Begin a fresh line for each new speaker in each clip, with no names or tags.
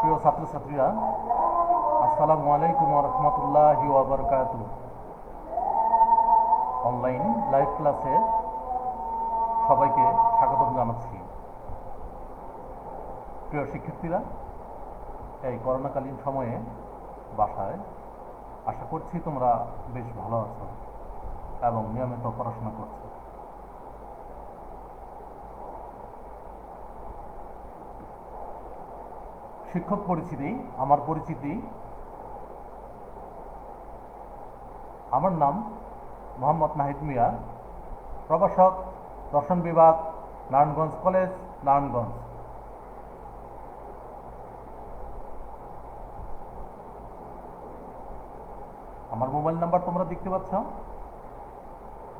প্রিয় ছাত্রছাত্রীরা, আসসালামু আলাইকুম ওয়া রাহমাতুল্লাহি ওয়া বারাকাতুহু। অনলাইন লাইভ ক্লাসে সবাইকে স্বাগতম জানাচ্ছি। প্রিয় শিক্ষার্থীরা, এই করোনাকালীন সময়ে বাসায় আশা করছি তোমরা বেশ ভালো আছো এবং নিয়মিত পড়াশোনা করছো। শিক্ষক পরিচিতি, আমার পরিচিতি, আমার নাম মোহাম্মদ নাহিদ মিয়া, প্রভাষক, দর্শন বিভাগ, নারায়ণগঞ্জ কলেজ, নারায়ণগঞ্জ। আমার মোবাইল নাম্বার তোমরা দেখতে পাচ্ছ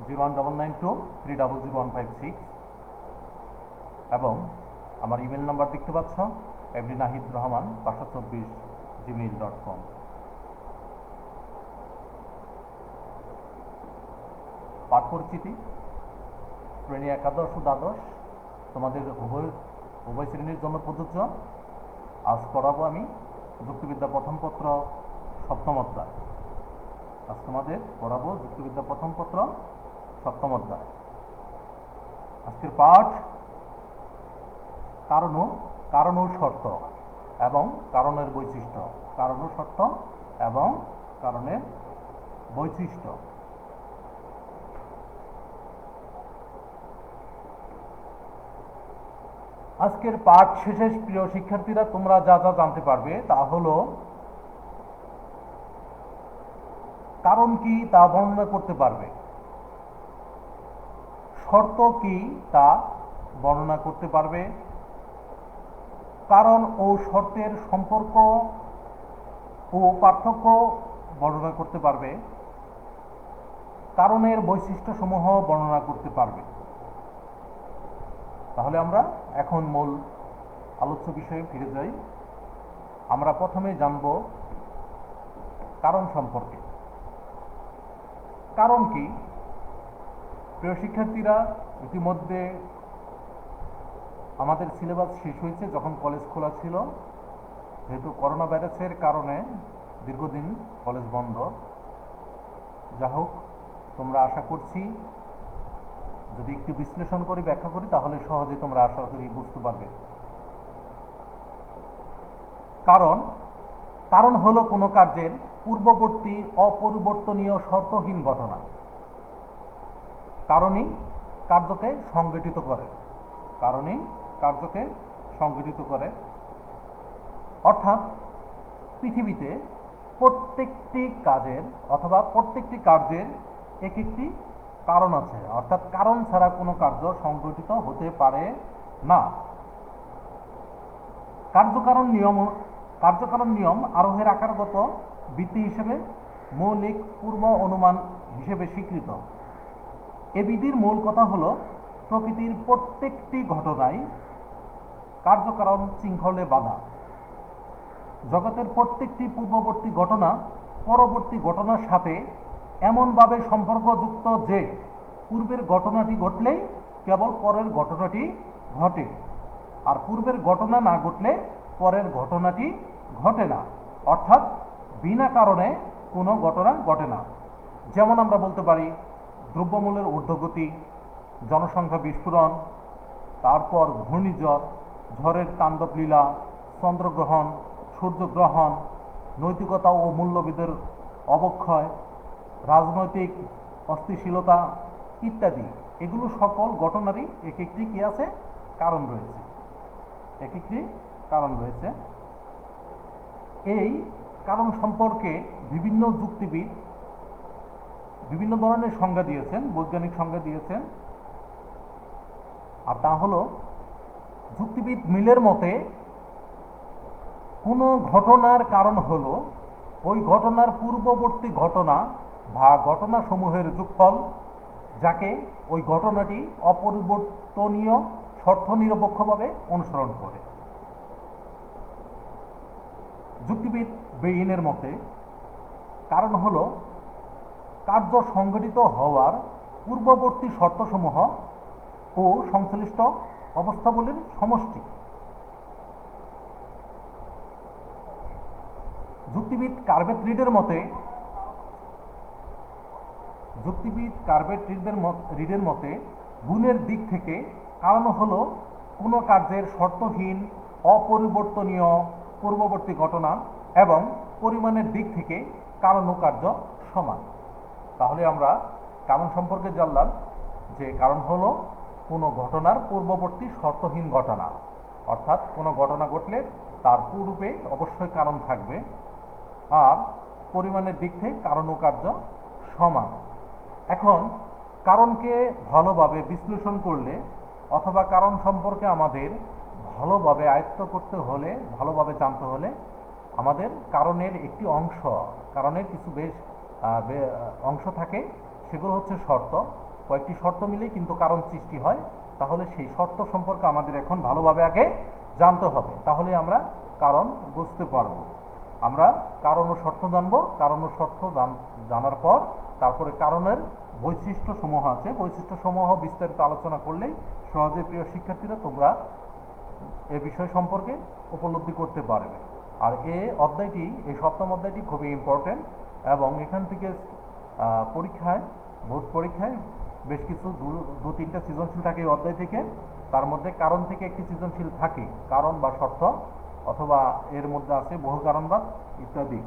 01992300156 এবং আমার ইমেল নাম্বার দেখতে পাচ্ছ fdnahidrohman524@gmail.com। পাঠ পরিচিতি, শ্রেণী একাদশ ও দ্বাদশ তোমাদের উভয় শ্রেণীর জন্য প্রযোজ্য। আজ পড়াবো আমি যুক্তিবিদ্যা প্রথম পত্র সপ্তম অধ্যায়। আজ তোমাদের পড়াবো যুক্তিবিদ্যা প্রথম পত্র সপ্তম অধ্যায়। আজকের পাঠ কারণ ও শর্ত এবং কারণের বৈশিষ্ট্য। কারণ ও শর্ত এবং কারণের বৈশিষ্ট্য। আজকের পাঠ শেষে প্রিয় শিক্ষার্থীরা তোমরা যা যা জানতে পারবে তা হলো কারণ কি তা বর্ণনা করতে পারবে, শর্ত কি তা বর্ণনা করতে পারবে, কারণ ও শর্তের সম্পর্ক ও পার্থক্য বর্ণনা করতে পারবে, কারণের বৈশিষ্ট্যসমূহ বর্ণনা করতে পারবে। তাহলে আমরা এখন মূল আলোচ্য বিষয়ে ফিরে যাই। আমরা প্রথমে জানব কারণ সম্পর্কে। কারণ কি? প্রিয় শিক্ষার্থীরা, ইতিমধ্যে আমাদের সিলেবাস শেষ হয়েছে যখন কলেজ খোলা ছিল। যেহেতু করোনা ভাইরাসের কারণে দীর্ঘদিন কলেজ বন্ধ। যা হোক, তোমরা আশা করছি যদি একটু বিশ্লেষণ করি, ব্যাখ্যা করি, তাহলে সহজে তোমরা আশা করি বুঝতে পারবে। কারণ হলো কোনো কার্যের পূর্ববর্তী অপরিবর্তনীয় শর্তহীন ঘটনা। কারণই কার্যকে সংগঠিত করে। কারণই কার্যকে সংগঠিত করে। অর্থাৎ পৃথিবীতে প্রত্যেকটি কাজের অথবা প্রত্যেকটি কার্যের এক একটি কারণ আছে। অর্থাৎ কারণ ছাড়া কোনো কার্য সংগঠিত হতে পারে না। কার্যকারণ নিয়ম আরোহের আকারগত ভিত্তি হিসেবে মৌলিক পূর্ব অনুমান হিসেবে স্বীকৃত। এ বিধির মূল কথা হলো প্রকৃতির প্রত্যেকটি ঘটনাই কার্যকারণ শৃঙ্খলে বাঁধা। জগতের প্রত্যেকটি পূর্ববর্তী ঘটনা পরবর্তী ঘটনার সাথে এমনভাবে সম্পর্কযুক্ত যে পূর্বের ঘটনাটি ঘটলেই কেবল পরের ঘটনাটি ঘটে, আর পূর্বের ঘটনা না ঘটলে পরের ঘটনাটি ঘটে না। অর্থাৎ বিনা কারণে কোনো ঘটনা ঘটে না। যেমন আমরা বলতে পারি দ্রব্যমূল্যের ঊর্ধ্বগতি, জনসংখ্যা বিস্ফোরণ, তারপর ঘূর্ণিঝড়, ঝড়ের তাণ্ডব লীলা, চন্দ্রগ্রহণ, সূর্যগ্রহণ, নৈতিকতা ও মূল্যবোধের অবক্ষয়, রাজনৈতিক অস্থিতিশীলতা ইত্যাদি। এগুলো সকল ঘটনারই এক একটি কি আছে? কারণ রয়েছে। এক একটি কারণ রয়েছে। এই কারণ সম্পর্কে বিভিন্ন যুক্তিবিদ বিভিন্ন ধরনের সংজ্ঞা দিয়েছেন, বৈজ্ঞানিক সংজ্ঞা দিয়েছেন। আর তা হলো, যুক্তিবিদ মিলের মতে কোনো ঘটনার কারণ হলো ওই ঘটনার পূর্ববর্তী ঘটনা বা ঘটনাসমূহের যোগফল, যাকে ওই ঘটনাটি অপরিবর্তনীয় শর্ত নিরপেক্ষভাবে অনুসরণ করে। যুক্তিবিদ বেইনের মতে কারণ হলো কার্য সংঘটিত হওয়ার পূর্ববর্তী শর্তসমূহ ও সংশ্লিষ্ট অবস্থাগুলির সমষ্টি। যুক্তিবিদ কার্বেট রিডের মতে গুণের দিক থেকে কারণ হলো কোনো কার্যের শর্তহীন অপরিবর্তনীয় পূর্ববর্তী ঘটনা এবং পরিমাণের দিক থেকে কারণ ও কার্য সমান। তাহলে আমরা কারণ সম্পর্কে জানলাম যে কারণ হলো কোনো ঘটনার পূর্ববর্তী শর্তহীন ঘটনা, অর্থাৎ কোনো ঘটনা ঘটলে তার পূর্বে অবশ্যই কারণ থাকবে, আর পরিমাণের দিক থেকে কারণ ও কার্য সমান। এখন কারণকে ভালোভাবে বিশ্লেষণ করলে অথবা কারণ সম্পর্কে আমাদের ভালোভাবে আয়ত্ত করতে হলে, ভালোভাবে জানতে হলে আমাদের কারণের একটি অংশ, কারণের কিছু বেশ অংশ থাকে, সেগুলো হচ্ছে শর্ত। কয়েকটি শর্ত মিলেই কিন্তু কারণ সৃষ্টি হয়। তাহলে সেই শর্ত সম্পর্কে আমাদের এখন ভালোভাবে আগে জানতে হবে, তাহলে আমরা কারণ বুঝতে পারব। আমরা কারণ ও শর্ত জানবো, কারণ ও শর্ত জানার পর তারপরে কারণের বৈশিষ্ট্য সমূহ আছে, বৈশিষ্ট্য সমূহ বিস্তারিত আলোচনা করলেই সহজে প্রিয় শিক্ষার্থীরা তোমরা এ বিষয় সম্পর্কে উপলব্ধি করতে পারবে। আর এই সপ্তম অধ্যায়টি খুবই ইম্পর্টেন্ট, এবং এখান থেকে বোর্ড পরীক্ষায় বেশ কিছু 2-3টা সৃজনশীল থাকে এই অধ্যায় থেকে। তার মধ্যে কারণ থেকে একটি সৃজনশীল থাকে, কারণ বা শর্ত, অথবা এর মধ্যে আছে বহু কারণবাদ ইত্যাদি।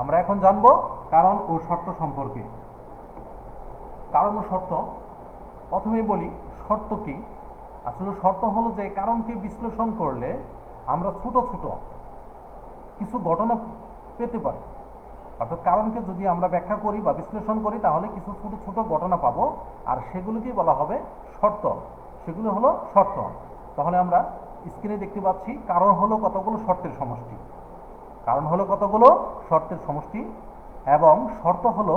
আমরা এখন জানবো কারণ ও শর্ত সম্পর্কে। কারণ ও শর্ত, প্রথমেই বলি শর্ত কি। আসলে শর্ত হলো যে কারণকে বিশ্লেষণ করলে আমরা ছোট ছোট কিছু ঘটনা পেতে পারি, অর্থাৎ কারণকে যদি আমরা ব্যাখ্যা করি বা বিশ্লেষণ করি তাহলে কিছু ছোট ছোট ঘটনা পাবো, আর সেগুলিকেই বলা হবে শর্ত, সেগুলো হলো শর্ত। তাহলে আমরা স্ক্রিনে দেখতে পাচ্ছি কারণ হলো কতগুলো শর্তের সমষ্টি, কারণ হলো কতগুলো শর্তের সমষ্টি, এবং শর্ত হলো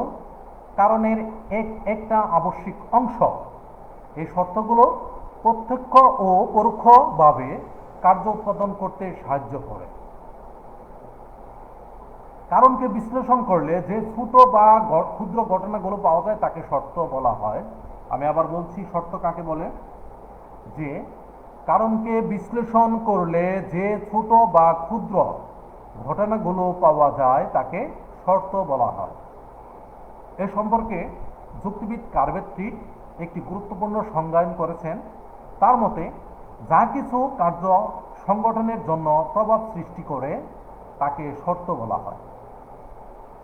কারণের একটা আবশ্যিক অংশ। এই শর্তগুলো প্রত্যক্ষ ও পরোক্ষভাবে কার্য উৎপাদন করতে সাহায্য করে। কারণকে বিশ্লেষণ করলে যে ছোট বা ক্ষুদ্র ঘটনাগুলো পাওয়া যায় তাকে শর্ত বলা হয়। আমি আবার বলছি শর্ত কাকে বলে, যে কারণকে বিশ্লেষণ করলে যে ছোট বা ক্ষুদ্র ঘটনাগুলো পাওয়া যায় তাকে শর্ত বলা হয়। এ সম্পর্কে যুক্তিবিদ কার্বেট রিড একটি গুরুত্বপূর্ণ সংজ্ঞায়ন করেছেন। তার মতে যা কিছু কার্য সংগঠনের জন্য প্রভাব সৃষ্টি করে তাকে শর্ত বলা হয়।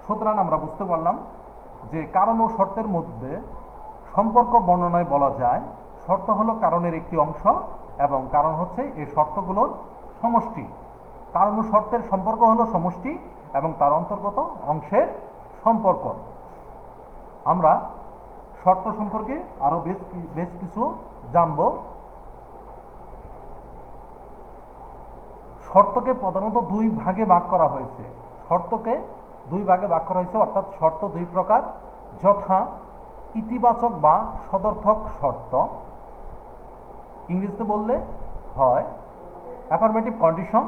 সুতরাং আমরা বুঝতে পারলাম যে কারণ ও শর্তের মধ্যে সম্পর্ক বর্ণনায় বলা যায় শর্ত হলো কারণের একটি অংশ, এবং কারণ হচ্ছে এই শর্তগুলোর সমষ্টি। কারণ ও শর্তের সম্পর্ক হলো সমষ্টি এবং তার অন্তর্গত অংশের সম্পর্ক। আমরা শর্ত সম্পর্কে আরো বেশ কিছু জানব। শর্তকে প্রধানত দুই ভাগে ভাগ করা হয়েছে। অর্থাৎ শর্ত দুই প্রকার, যথা ইতিবাচক বা সদর্থক শর্ত, ইংরেজিতে বললে হয় অ্যাফার্মেটিভ কন্ডিশন,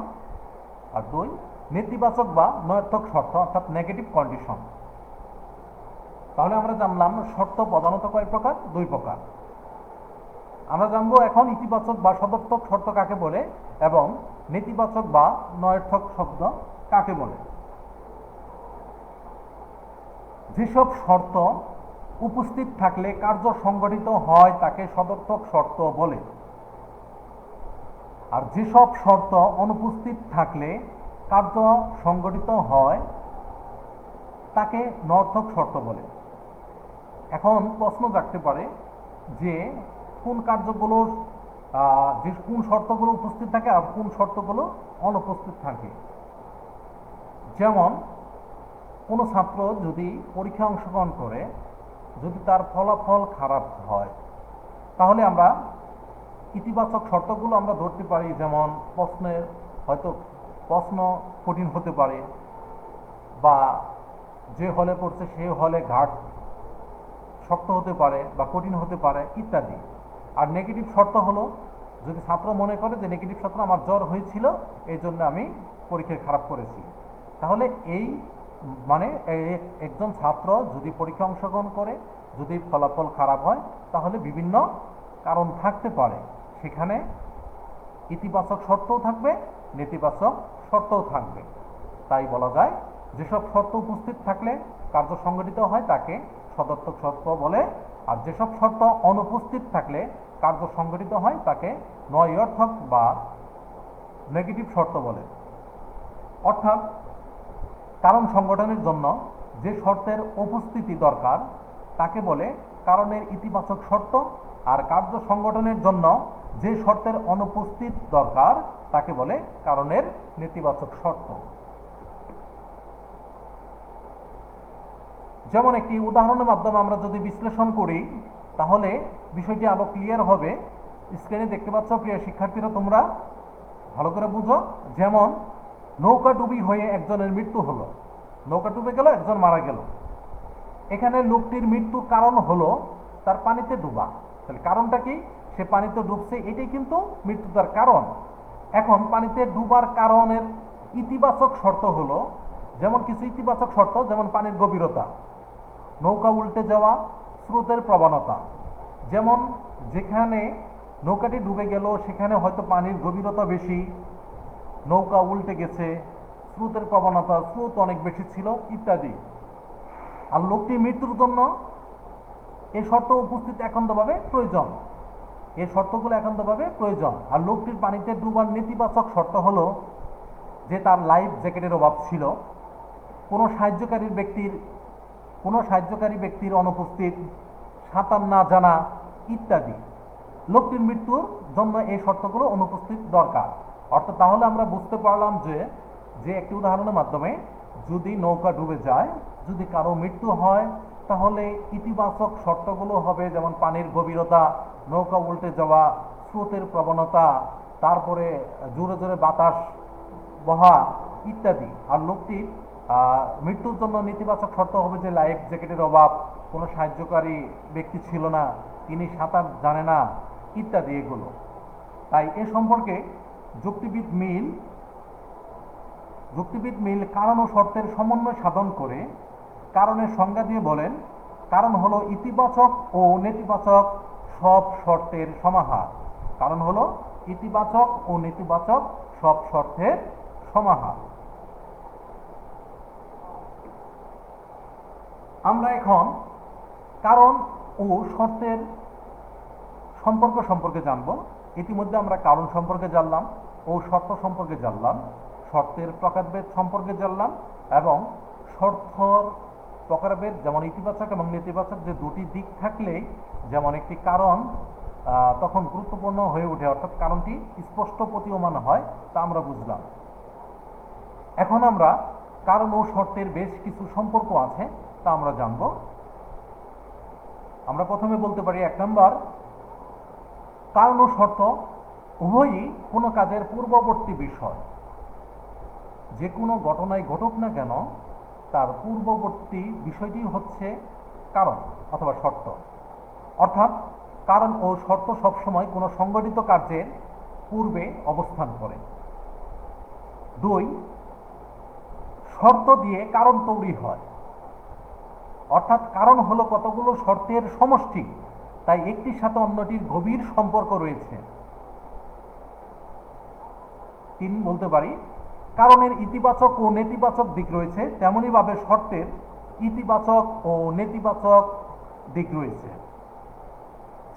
আর 2 নেতিবাচক বা নয়ার্থক শর্ত, অর্থাৎ নেগেটিভ কন্ডিশন। তাহলে আমরা জানলাম শর্ত প্রধানত কয় প্রকার? 2 প্রকার। আমরা জানবো এখন ইতিবাচক বা সদর্থক শর্ত কাকে বলে এবং নেতিবাচক বা নয়ার্থক শব্দ কাকে বলে। যেসব শর্ত উপস্থিত থাকলে কার্য সংগঠিত হয় তাকে সদর্থক শর্ত বলে, আর যেসব শর্ত অনুপস্থিত থাকলে কার্য সংগঠিত হয় তাকে নয়ার্থক শর্ত বলে। এখন প্রশ্ন জাগতে পারে যে কোন কার্যগুলোর কোন শর্তগুলো উপস্থিত থাকে আর কোন শর্তগুলো অনুপস্থিত থাকে। যেমন কোনো ছাত্র যদি পরীক্ষায় অংশগ্রহণ করে, যদি তার ফলাফল খারাপ হয়, তাহলে আমরা ইতিবাচক শর্তগুলো আমরা ধরতে পারি। যেমন প্রশ্ন কঠিন হতে পারে, বা যে হলে পড়ছে সেই হলে ঘাট শক্ত হতে পারে বা কঠিন হতে পারে ইত্যাদি। আর নেগেটিভ শর্ত হলো যদি ছাত্র মনে করে যে নেগেটিভ শর্ত আমার জ্বর হয়েছিল এই জন্য আমি পরীক্ষায় খারাপ করেছি, তাহলে একজন ছাত্র যদি পরীক্ষা অংশগ্রহণ করে যদি ফলাফল খারাপ হয় তাহলে বিভিন্ন কারণ থাকতে পারে, সেখানে ইতিবাচক শর্তও থাকবে, নেতিবাচক শর্তও থাকবে। তাই বলা যায় যেসব শর্ত উপস্থিত থাকলে কার্য সংগঠিত হয় তাকে সদর্থক শর্ত বলে, আর যেসব শর্ত অনুপস্থিত থাকলে কার্য সংগঠিত হয় তাকে নয়অর্থক বা নেগেটিভ শর্ত বলে। অর্থাৎ কারণ সংগঠনের জন্য যে শর্তের উপস্থিতি দরকার তাকে বলে কারণের ইতিবাচক শর্ত, আর কার্য সংগঠনের জন্য যে শর্তের অনুপস্থিত দরকার তাকে বলে কারণের নেতিবাচক শর্ত। যেমন একটি উদাহরণের মাধ্যমে আমরা যদি বিশ্লেষণ করি তাহলে বিষয়টি আরো ক্লিয়ার হবে। স্ক্রিনে দেখতে পাচ্ছ প্রিয় শিক্ষার্থীরা, তোমরা ভালো করে বুঝো। যেমন নৌকা ডুবি হয়ে একজনের মৃত্যু হলো, নৌকা ডুবে গেল, একজন মারা গেল। এখানে লোকটির মৃত্যুর কারণ হলো তার পানিতে ডুবা। তাহলে কারণটা কি? সে পানিতে ডুবছে, এটাই কিন্তু মৃত্যু তার কারণ। এখন পানিতে ডুবার কারণের ইতিবাচক শর্ত হলো, যেমন কিছু ইতিবাচক শর্ত, যেমন পানির গভীরতা, নৌকা উল্টে যাওয়া, স্রোতের প্রবণতা। যেমন যেখানে নৌকাটি ডুবে গেল সেখানে হয়তো পানির গভীরতা বেশি, নৌকা উল্টে গেছে, স্রোতের প্রবণতা, স্রোত অনেক বেশি ছিল ইত্যাদি। আর লোকটির মৃত্যুর জন্য এই শর্ত উপস্থিত একান্তভাবে প্রয়োজন, এই শর্তগুলো একান্তভাবে প্রয়োজন। আর লোকটির পানিতে ডুবার নেতিবাচক শর্ত হলো যে তার লাইফ জ্যাকেটের অভাব ছিল, কোনো সাহায্যকারী ব্যক্তির অনুপস্থিত, সাঁতার না জানা ইত্যাদি। লোকটির মৃত্যুর জন্য এই শর্তগুলো অনুপস্থিত দরকার। অর্থাৎ তাহলে আমরা বুঝতে পারলাম যে একটি উদাহরণের মাধ্যমে যদি নৌকা ডুবে যায়, যদি কারো মৃত্যু হয়, তাহলে ইতিবাচক শর্তগুলো হবে যেমন পানির গভীরতা, নৌকা উল্টে যাওয়া, স্রোতের প্রবণতা, তারপরে জোরে জোরে বাতাস বহা ইত্যাদি। আর লোকটির মৃত্যুর জন্য নেতিবাচক শর্ত হবে যে লাইফ জ্যাকেটের অভাব, কোনো সাহায্যকারী ব্যক্তি ছিল না, তিনি সাঁতার জানে না ইত্যাদি এগুলো। তাই এ সম্পর্কে যুক্তিবিদ মিল কারণ ও শর্তের সমন্বয় সাধন করে কারণের সংজ্ঞা দিয়ে বলেন, কারণ হলো ইতিবাচক ও নেতিবাচক সব শর্তের সমাহার। কারণ হলো ইতিবাচক ও নেতিবাচক সব শর্তের সমাহার। আমরা এখন কারণ ও শর্তের সম্পর্কে জানব। ইতিমধ্যে আমরা কারণ সম্পর্কে জানলাম ও শর্ত সম্পর্কে জানলাম, শর্তের প্রকারভেদ সম্পর্কে জানলাম, এবং শর্তর প্রকারভেদ যেমন ইতিবাচক এবং নেতিবাচক, যে দুটি দিক থাকলেই যেমন একটি কারণ তখন গুরুত্বপূর্ণ হয়ে ওঠে, অর্থাৎ কারণটি স্পষ্ট প্রতীয়মান হয়, তা আমরা বুঝলাম। এখন আমরা কারণ ও শর্তের বেশ কিছু সম্পর্ক আছে তা আমরা জানব। আমরা প্রথমে বলতে পারি 1 নম্বর, কারণ ও শর্ত উভয়ই কোনো কাজের পূর্ববর্তী বিষয়। যে কোনো ঘটনায় ঘটুক না কেন তার পূর্ববর্তী বিষয়টি হচ্ছে কারণ অথবা শর্ত। অর্থাৎ কারণ ও শর্ত সবসময় কোনো সংগঠিত কার্যের পূর্বে অবস্থান করে। 2, শর্ত দিয়ে কারণ তৈরি হয়, অর্থাৎ কারণ হলো কতগুলো শর্তের সমষ্টি, তাই একটির সাথে অন্যটির গভীর সম্পর্ক রয়েছে। 3 বলতে পারি, কারণের ইতিবাচক ও নেতিবাচক দিক রয়েছে, তেমনি ভাবে শর্তের ইতিবাচক ও নেতিবাচক দিক রয়েছে।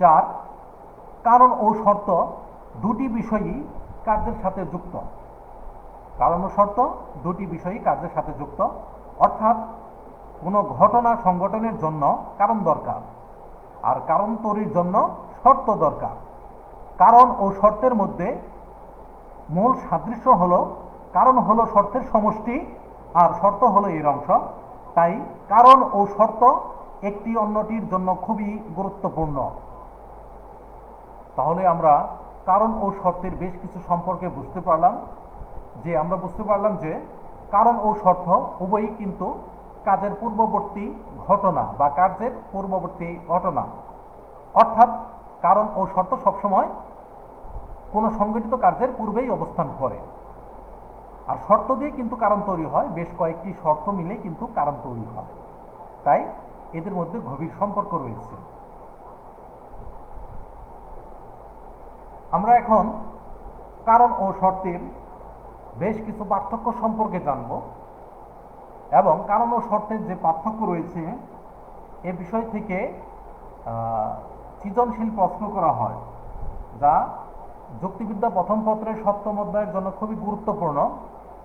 4, কারণ ও শর্ত দুটি বিষয়ই কার্যের সাথে যুক্ত। কারণ ও শর্ত দুটি বিষয়ই কার্যের সাথে যুক্ত, অর্থাৎ কোনো ঘটনা সংঘটনের জন্য কারণ দরকার, আর কারণ তৈরির জন্য শর্ত দরকার। কারণ ও শর্তের মধ্যে মূল সাদৃশ্য হলো কারণ হলো শর্তের সমষ্টি আর শর্ত হলো এর অংশ। তাই কারণ ও শর্ত একটি অন্যটির জন্য খুবই গুরুত্বপূর্ণ। তাহলে আমরা কারণ ও শর্তের বেশ কিছু সম্পর্কে বুঝতে পারলাম যে কারণ ও শর্ত উভয়ই কিন্তু কাজের পূর্ববর্তী ঘটনা বা কার্যের পূর্ববর্তী ঘটনা। অর্থাৎ কারণ ও শর্ত সবসময় কোনো সংগঠিত কার্যের পূর্বেই অবস্থান করে। আর শর্ত দিয়ে কিন্তু কারণ তৈরি হয়, বেশ কয়েকটি শর্ত মিলে কিন্তু কারণ তৈরি হয়, তাই এদের মধ্যে গভীর সম্পর্ক রয়েছে। আমরা এখন কারণ ও শর্তের বেশ কিছু পার্থক্য সম্পর্কে জানব এবং কারণ ও শর্তের যে পার্থক্য রয়েছে এ বিষয় থেকে সৃজনশীল প্রশ্ন করা হয়, যা যুক্তিবিদ্যা প্রথম পত্রের সপ্তম অধ্যায়ের জন্য খুবই গুরুত্বপূর্ণ।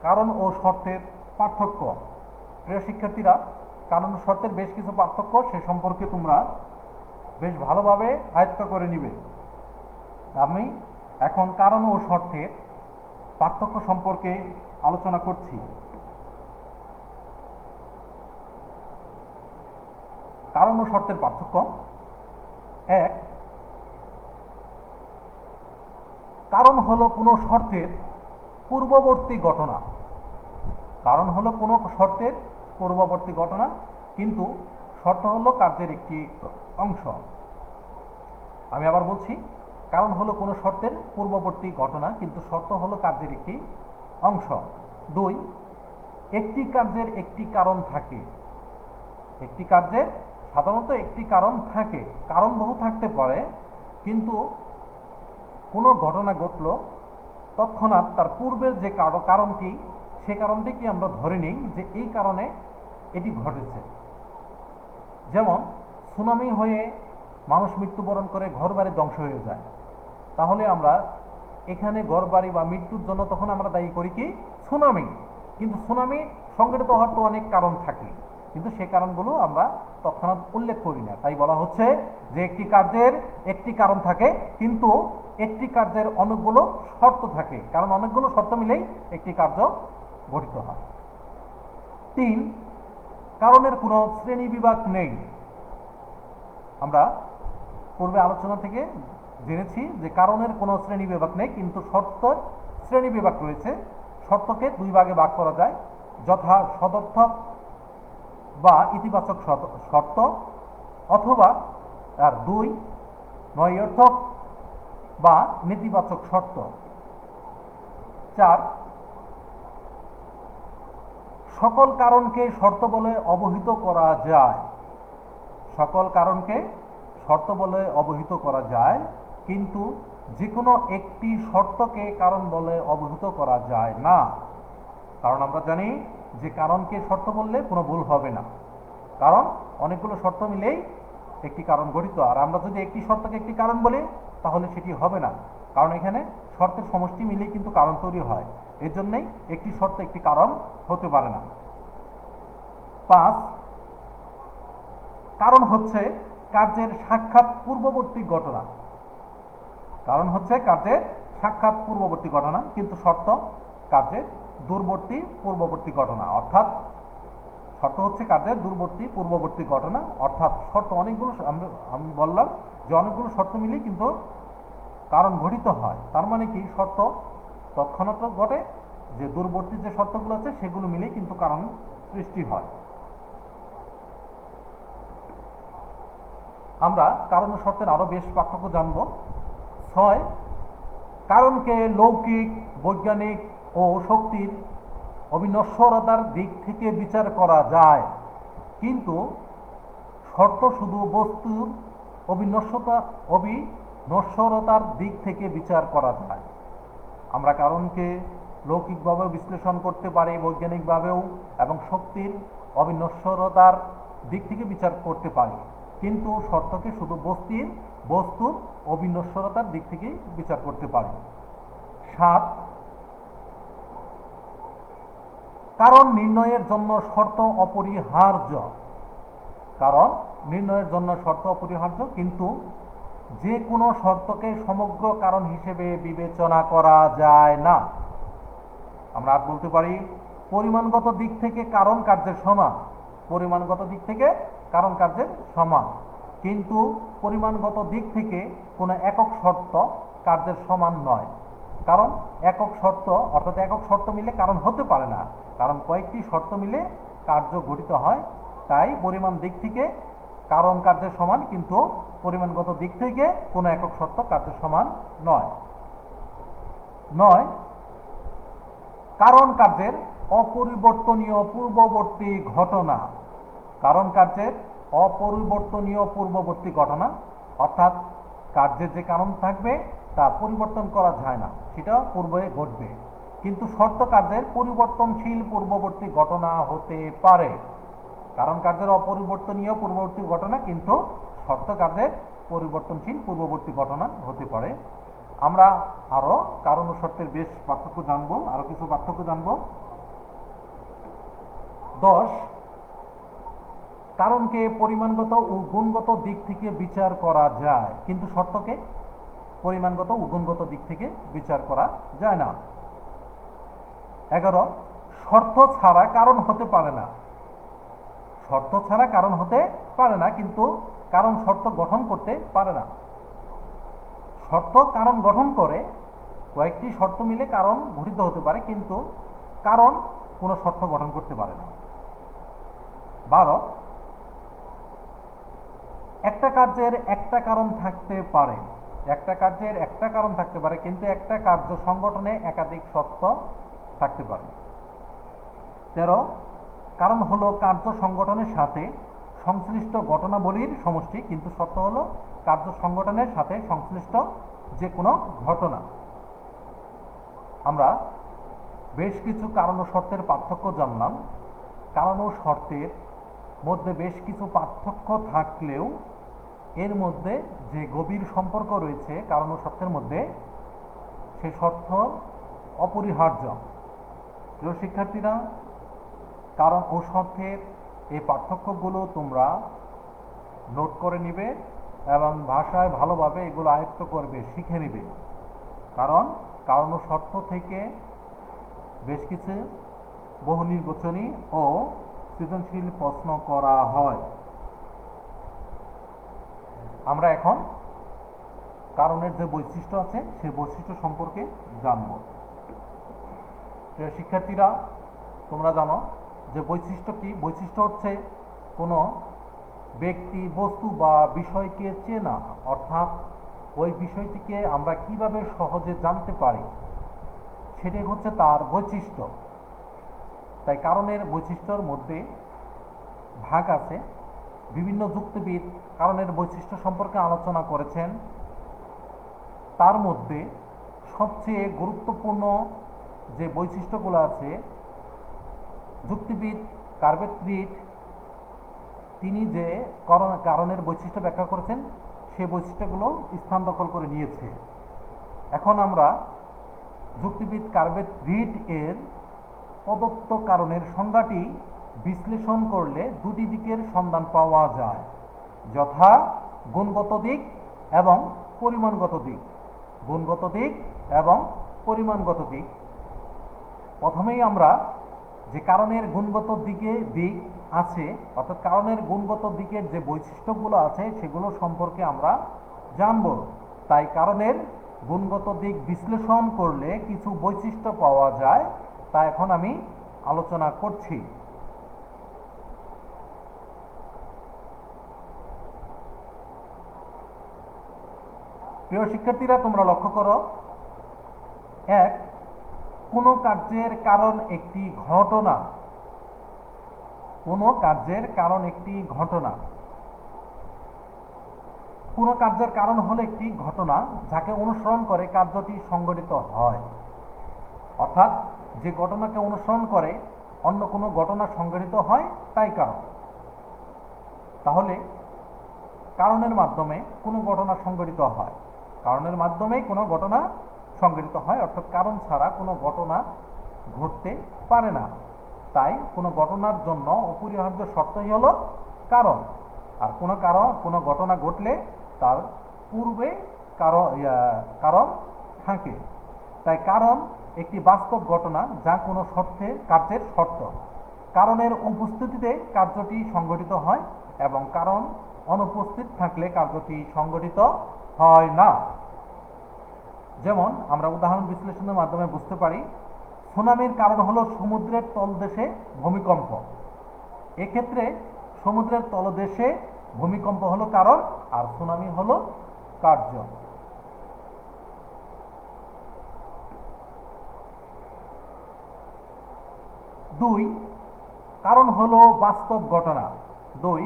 কারণ ও শর্তের পার্থক্য। প্রিয় শিক্ষার্থীরা, কারণ ও শর্তের বেশ কিছু পার্থক্য সে সম্পর্কে তোমরা বেশ ভালোভাবে আয়ত্ত করে নিবে। আমি এখন কারণ ও শর্তের পার্থক্য সম্পর্কে আলোচনা করছি। কারণ ও শর্তের পার্থক্য। এক, কারণ হলো কোনো শর্তের পূর্ববর্তী ঘটনা। কারণ হলো কোনো শর্তের পূর্ববর্তী ঘটনা, কিন্তু শর্ত হলো কার্যের একটি অংশ। আমি আবার বলছি, কারণ হলো কোনো শর্তের পূর্ববর্তী ঘটনা, কিন্তু শর্ত হলো কার্যের একটি অংশ। দুই, একটি কার্যের একটি কারণ থাকে। একটি কার্যের সাধারণত একটি কারণ থাকে। কারণ বহু থাকতে পারে, কিন্তু কোনো ঘটনা ঘটল তৎক্ষণাৎ তার পূর্বের যে কারণটি, সে কারণটিকে আমরা ধরে নিই যে এই কারণে এটি ঘটেছে। যেমন সুনামি হয়ে মানুষ মৃত্যুবরণ করে ঘরবাড়ি ধ্বংস হয়ে যায়, তাহলে আমরা এখানে ঘরবাড়ি বা মৃত্যুর জন্য তখন আমরা দায়ী করি কি? সুনামি। কিন্তু সুনামি সংঘটিত হওয়ার তো অনেক কারণ থাকে, কিন্তু সে কারণগুলো আমরা তৎক্ষণাৎ উল্লেখ করি না। তাই বলা হচ্ছে যে একটি কার্যের একটি কারণ থাকে, কিন্তু একটি কার্যের অনেকগুলো শর্ত থাকে, কারণ অনেকগুলো শর্ত মিলেই একটি কার্য গঠিত হয়। তিন, কারণের কোনো শ্রেণী বিভাগ নেই। আমরা পূর্বে আলোচনা থেকে জেনেছি যে কারণের কোনো শ্রেণী বিভাগ নেই, কিন্তু শর্তের শ্রেণী বিভাগ রয়েছে। শর্তকে দুই ভাগে ভাগ করা যায়, যথা সদর্থক বা ইতিবাচক শর্ত, অথবা আর দুই, নৈর্থক বা নেতিবাচক শর্ত। চার, সকল কারণকে শর্ত বলে অবহিত করা যায়। সকল কারণকে শর্ত বলে অবহিত করা যায়, কিন্তু যে কোনো একটি শর্তকে কারণ বলে অবহিত করা যায় না। কারণ আমরা জানি যে কারণকে শর্ত বললে কোনো ভুল হবে না, কারণ অনেকগুলো শর্ত মিলেই একটি কারণ গঠিত। আর আমরা যদি একটি শর্তকে একটি কারণ বলি তাহলে সেটি হবে না, কারণ এখানে শর্তের সমষ্টি মিলেই কিন্তু কারণ তৈরি হয়। এর জন্যই একটি শর্ত একটি কারণ হতে পারে না। পাঁচ, কারণ হচ্ছে কার্যের সাক্ষাৎ পূর্ববর্তী ঘটনা। কারণ হচ্ছে কার্যের সাক্ষাৎ পূর্ববর্তী ঘটনা, কিন্তু শর্ত কার্যের দূরবর্তী পূর্ববর্তী ঘটনা। অর্থাৎ শর্ত হচ্ছে কার্যের দূরবর্তী পূর্ববর্তী ঘটনা। অর্থাৎ শর্ত অনেকগুলো, আমি বললাম যে অনেকগুলো শর্ত মিলে কিন্তু কারণ ঘটিত হয়। তার মানে কি? শর্ত তৎক্ষণাৎ ঘটে, যে দূরবর্তী যে শর্তগুলো আছে সেগুলো মিলেই কিন্তু কারণ সৃষ্টি হয়। আমরা কারণ ও শর্তের আরো বেশ পার্থক্য জানব। ছয়, কারণকে লৌকিক, বৈজ্ঞানিক ও শক্তির অবিনশ্বরতার দিক থেকে বিচার করা যায়, কিন্তু শর্ত শুধু বস্তুর অবিনশ্বরতার দিক থেকে বিচার করা যায়। আমরা কারণকে লৌকিকভাবেও বিশ্লেষণ করতে পারি, বৈজ্ঞানিকভাবেও, এবং শক্তির অবিনশ্বরতার দিক থেকে বিচার করতে পারি, কিন্তু শর্তকে শুধু বস্তুর অবিনশ্বরতার দিক থেকে বিচার করতে পারি। 7, কারণ নির্ণয়ের জন্য শর্ত অপরিহার্য। কারণ নির্ণয়ের জন্য শর্ত অপরিহার্য, কিন্তু যে কোনো শর্তকে সমগ্র কারণ হিসেবে বিবেচনা করা যায় না। আমরা আর বলতে পারি পরিমাণগত দিক থেকে কারণ কার্যের সমান। পরিমাণগত দিক থেকে কারণ কার্যের সমান, কিন্তু পরিমাণগত দিক থেকে কোনো একক শর্ত কার্যের সমান নয়। কারণ একক শর্ত, অর্থাৎ একক শর্ত মিলে কারণ হতে পারে না, কারণ কয়েকটি শর্ত মিলে কার্য গঠিত হয়। তাই পরিমাণ দিক থেকে কারণ কার্যের সমান, কিন্তু পরিমাণগত দিক থেকে কোনো একক শর্ত কার্যের সমান নয়। 9, কারণ কার্যের অপরিবর্তনীয় পূর্ববর্তী ঘটনা। কারণ কার্যের অপরিবর্তনীয় পূর্ববর্তী ঘটনা, অর্থাৎ কার্যের যে কারণ থাকবে তা পরিবর্তন করা যায় না, সেটা পূর্বে ঘটবে। কিন্তু শর্ত কার্যের পরিবর্তনশীল পূর্ববর্তী ঘটনা হতে পারে। কারণ কার্যের অপরিবর্তনীয় পূর্ববর্তী ঘটনা, কিন্তু শর্ত কার্যের পরিবর্তনশীল পূর্ববর্তী ঘটনা হতে পারে। আমরা আরো কারণ ও শর্তের বেশ পার্থক্য জানবো, আরো কিছু পার্থক্য জানবো। 10, কারণকে পরিমাণগত ও গুণগত দিক থেকে বিচার করা যায়, কিন্তু শর্তকে পরিমাণগত ও গুণগত দিক থেকে বিচার করা যায় না। 11, শর্ত ছাড়া কারণ হতে পারে না। শর্ত ছাড়া কারণ হতে পারে না, কিন্তু কারণ শর্ত গঠন করতে পারে না। শর্ত কারণ গঠন করে, কয়েকটি শর্ত মিলে কারণ গঠিত হতে পারে, কিন্তু কারণ কোনো শর্ত গঠন করতে পারে না। 12, একটা কার্যের একটা কারণ থাকতে পারে। একটা কার্যের একটা কারণ থাকতে পারে, কিন্তু একটা কার্য সংগঠনে একাধিক শর্ত থাকতে পারে। 13, কারণ হলো কার্য সংগঠনের সাথে সংশ্লিষ্ট ঘটনাবলীর সমষ্টি, কিন্তু শর্ত হলো কার্য সংগঠনের সাথে সংশ্লিষ্ট যে কোনো ঘটনা। আমরা বেশ কিছু কারণ ও শর্তের পার্থক্য জানলাম। কারণ ও শর্তের মধ্যে বেশ কিছু পার্থক্য থাকলেও এর মধ্যে যে গভীর সম্পর্ক রয়েছে কারণ ও শর্তের মধ্যে, সে শর্ত অপরিহার্য। প্রিয় শিক্ষার্থীরা, কারণ ও শর্তের এই পার্থক্যগুলো তোমরা নোট করে নিবে এবং ভাষায় ভালোভাবে এগুলো আয়ত্ত করবে, শিখে নিবে। কারণ ও শর্ত থেকে বেশ কিছু বহু নির্বাচনী ও সৃজনশীল প্রশ্ন করা হয়। আমরা এখন কারণের যে বৈশিষ্ট্য আছে সেই বৈশিষ্ট্য সম্পর্কে জানব। প্রিয় শিক্ষার্থীরা, তোমরা জানো যে বৈশিষ্ট্য কি? বৈশিষ্ট্য হচ্ছে কোনো ব্যক্তি, বস্তু বা বিষয়কে চেনা, অর্থাৎ ওই বিষয়টিকে আমরা কিভাবে সহজে জানতে পারি, সেটাই হচ্ছে তার বৈশিষ্ট্য। তাই কারণের বৈশিষ্ট্যর মধ্যে ভাগ আছে। বিভিন্ন যুক্তিবিদ কারণের বৈশিষ্ট্য সম্পর্কে আলোচনা করেছেন। তার মধ্যে সবচেয়ে গুরুত্বপূর্ণ যে বৈশিষ্ট্যগুলো আছে, যুক্তিবিদ কার্বেট রিড তিনি যে কারণের বৈশিষ্ট্য ব্যাখ্যা করেছেন, সেই বৈশিষ্ট্যগুলো স্থান দখল করে নিয়েছে। এখন আমরা যুক্তিবিদ কার্বেট রিড এর প্রদত্ত কারণের সংজ্ঞাটি বিশ্লেষণ করলে দুটি দিকের সন্ধান পাওয়া যায়, যথা গুণগত দিক এবং পরিমাণগত দিক। গুণগত দিক এবং পরিমাণগত দিক। প্রথমেই আমরা যে কারণের গুণগত দিক আছে, অর্থাৎ কারণের গুণগত দিকের যে বৈশিষ্ট্যগুলো আছে সেগুলো সম্পর্কে আমরা জানব। তাই কারণের গুণগত দিক বিশ্লেষণ করলে কিছু বৈশিষ্ট্য পাওয়া যায়, তা এখন আমি আলোচনা করছি। প্রিয় শিক্ষার্থীরা, তোমরা লক্ষ্য করো, 1, কোনো কার্যের কারণ একটি ঘটনা। কোনো কার্যের কারণ একটি ঘটনা। কোনো কার্যের কারণ হলো একটি ঘটনা যাকে অনুসরণ করে কার্যটি সংঘটিত হয়। অর্থাৎ যে ঘটনাকে অনুসরণ করে অন্য কোনো ঘটনা সংঘটিত হয়, তাই কারণ। তাহলে কারণের মাধ্যমে কোনো ঘটনা সংঘটিত হয়। কারণের মাধ্যমেই কোনো ঘটনা সংঘটিত হয়, অর্থাৎ কারণ ছাড়া কোনো ঘটনা ঘটতে পারে না। তাই কোনো ঘটনার জন্য অপরিহার্য শর্তই হলো কারণ। আর কোনো ঘটনা ঘটলে তার পূর্বে কারণ থাকে। তাই কারণ একটি বাস্তব ঘটনা যা কোনো কার্যের শর্ত। কারণের উপস্থিতিতে কার্যটি সংঘটিত হয় এবং কারণ অনুপস্থিত থাকলে কার্যটি সংঘটিত হয় না। যেমন আমরা উদাহরণ বিশ্লেষণের মাধ্যমে বুঝতে পারি, সুনামির কারণ হলো সমুদ্রের তলদেশে ভূমিকম্প। এক্ষেত্রে সমুদ্রের তলদেশে ভূমিকম্প হলো কারণ আর সুনামি হলো কার্য। 2, কারণ হলো বাস্তব ঘটনা। 2,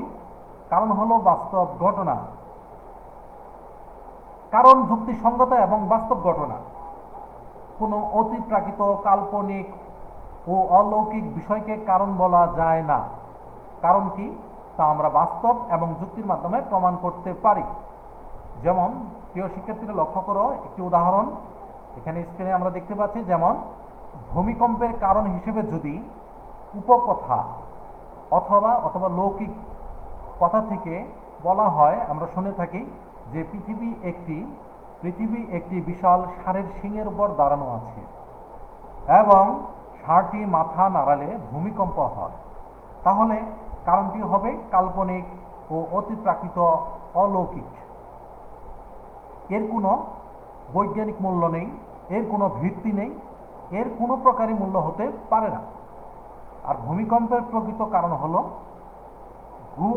কারণ হলো বাস্তব ঘটনা। কারণ যুক্তিসঙ্গত এবং বাস্তব ঘটনা। কোনো অতিপ্রাকৃত, কাল্পনিক ও অলৌকিক বিষয়কে কারণ বলা যায় না। কারণ কি তা আমরা বাস্তব এবং যুক্তির মাধ্যমে প্রমাণ করতে পারি। যেমন প্রিয় শিক্ষার্থীরা লক্ষ্য করো, একটি উদাহরণ এখানে স্ক্রিনে আমরা দেখতে পাচ্ছি। যেমন ভূমিকম্পের কারণ হিসেবে যদি উপকথা অথবা লৌকিক কথা থেকে বলা হয়, আমরা শুনে থাকি যে পৃথিবী একটি বিশাল ষাঁড়ের শিংয়ের উপর দাঁড়ানো আছে এবং ষাঁড়টি মাথা নাড়ালে ভূমিকম্প হয়, তাহলে কারণটি হবে কাল্পনিক ও অতিপ্রাকৃত, অলৌকিক। এর কোনো বৈজ্ঞানিক মূল্য নেই, এর কোনো ভিত্তি নেই, এর কোনো প্রকারই মূল্য হতে পারে না। আর ভূমিকম্পের প্রকৃত কারণ হল ভূ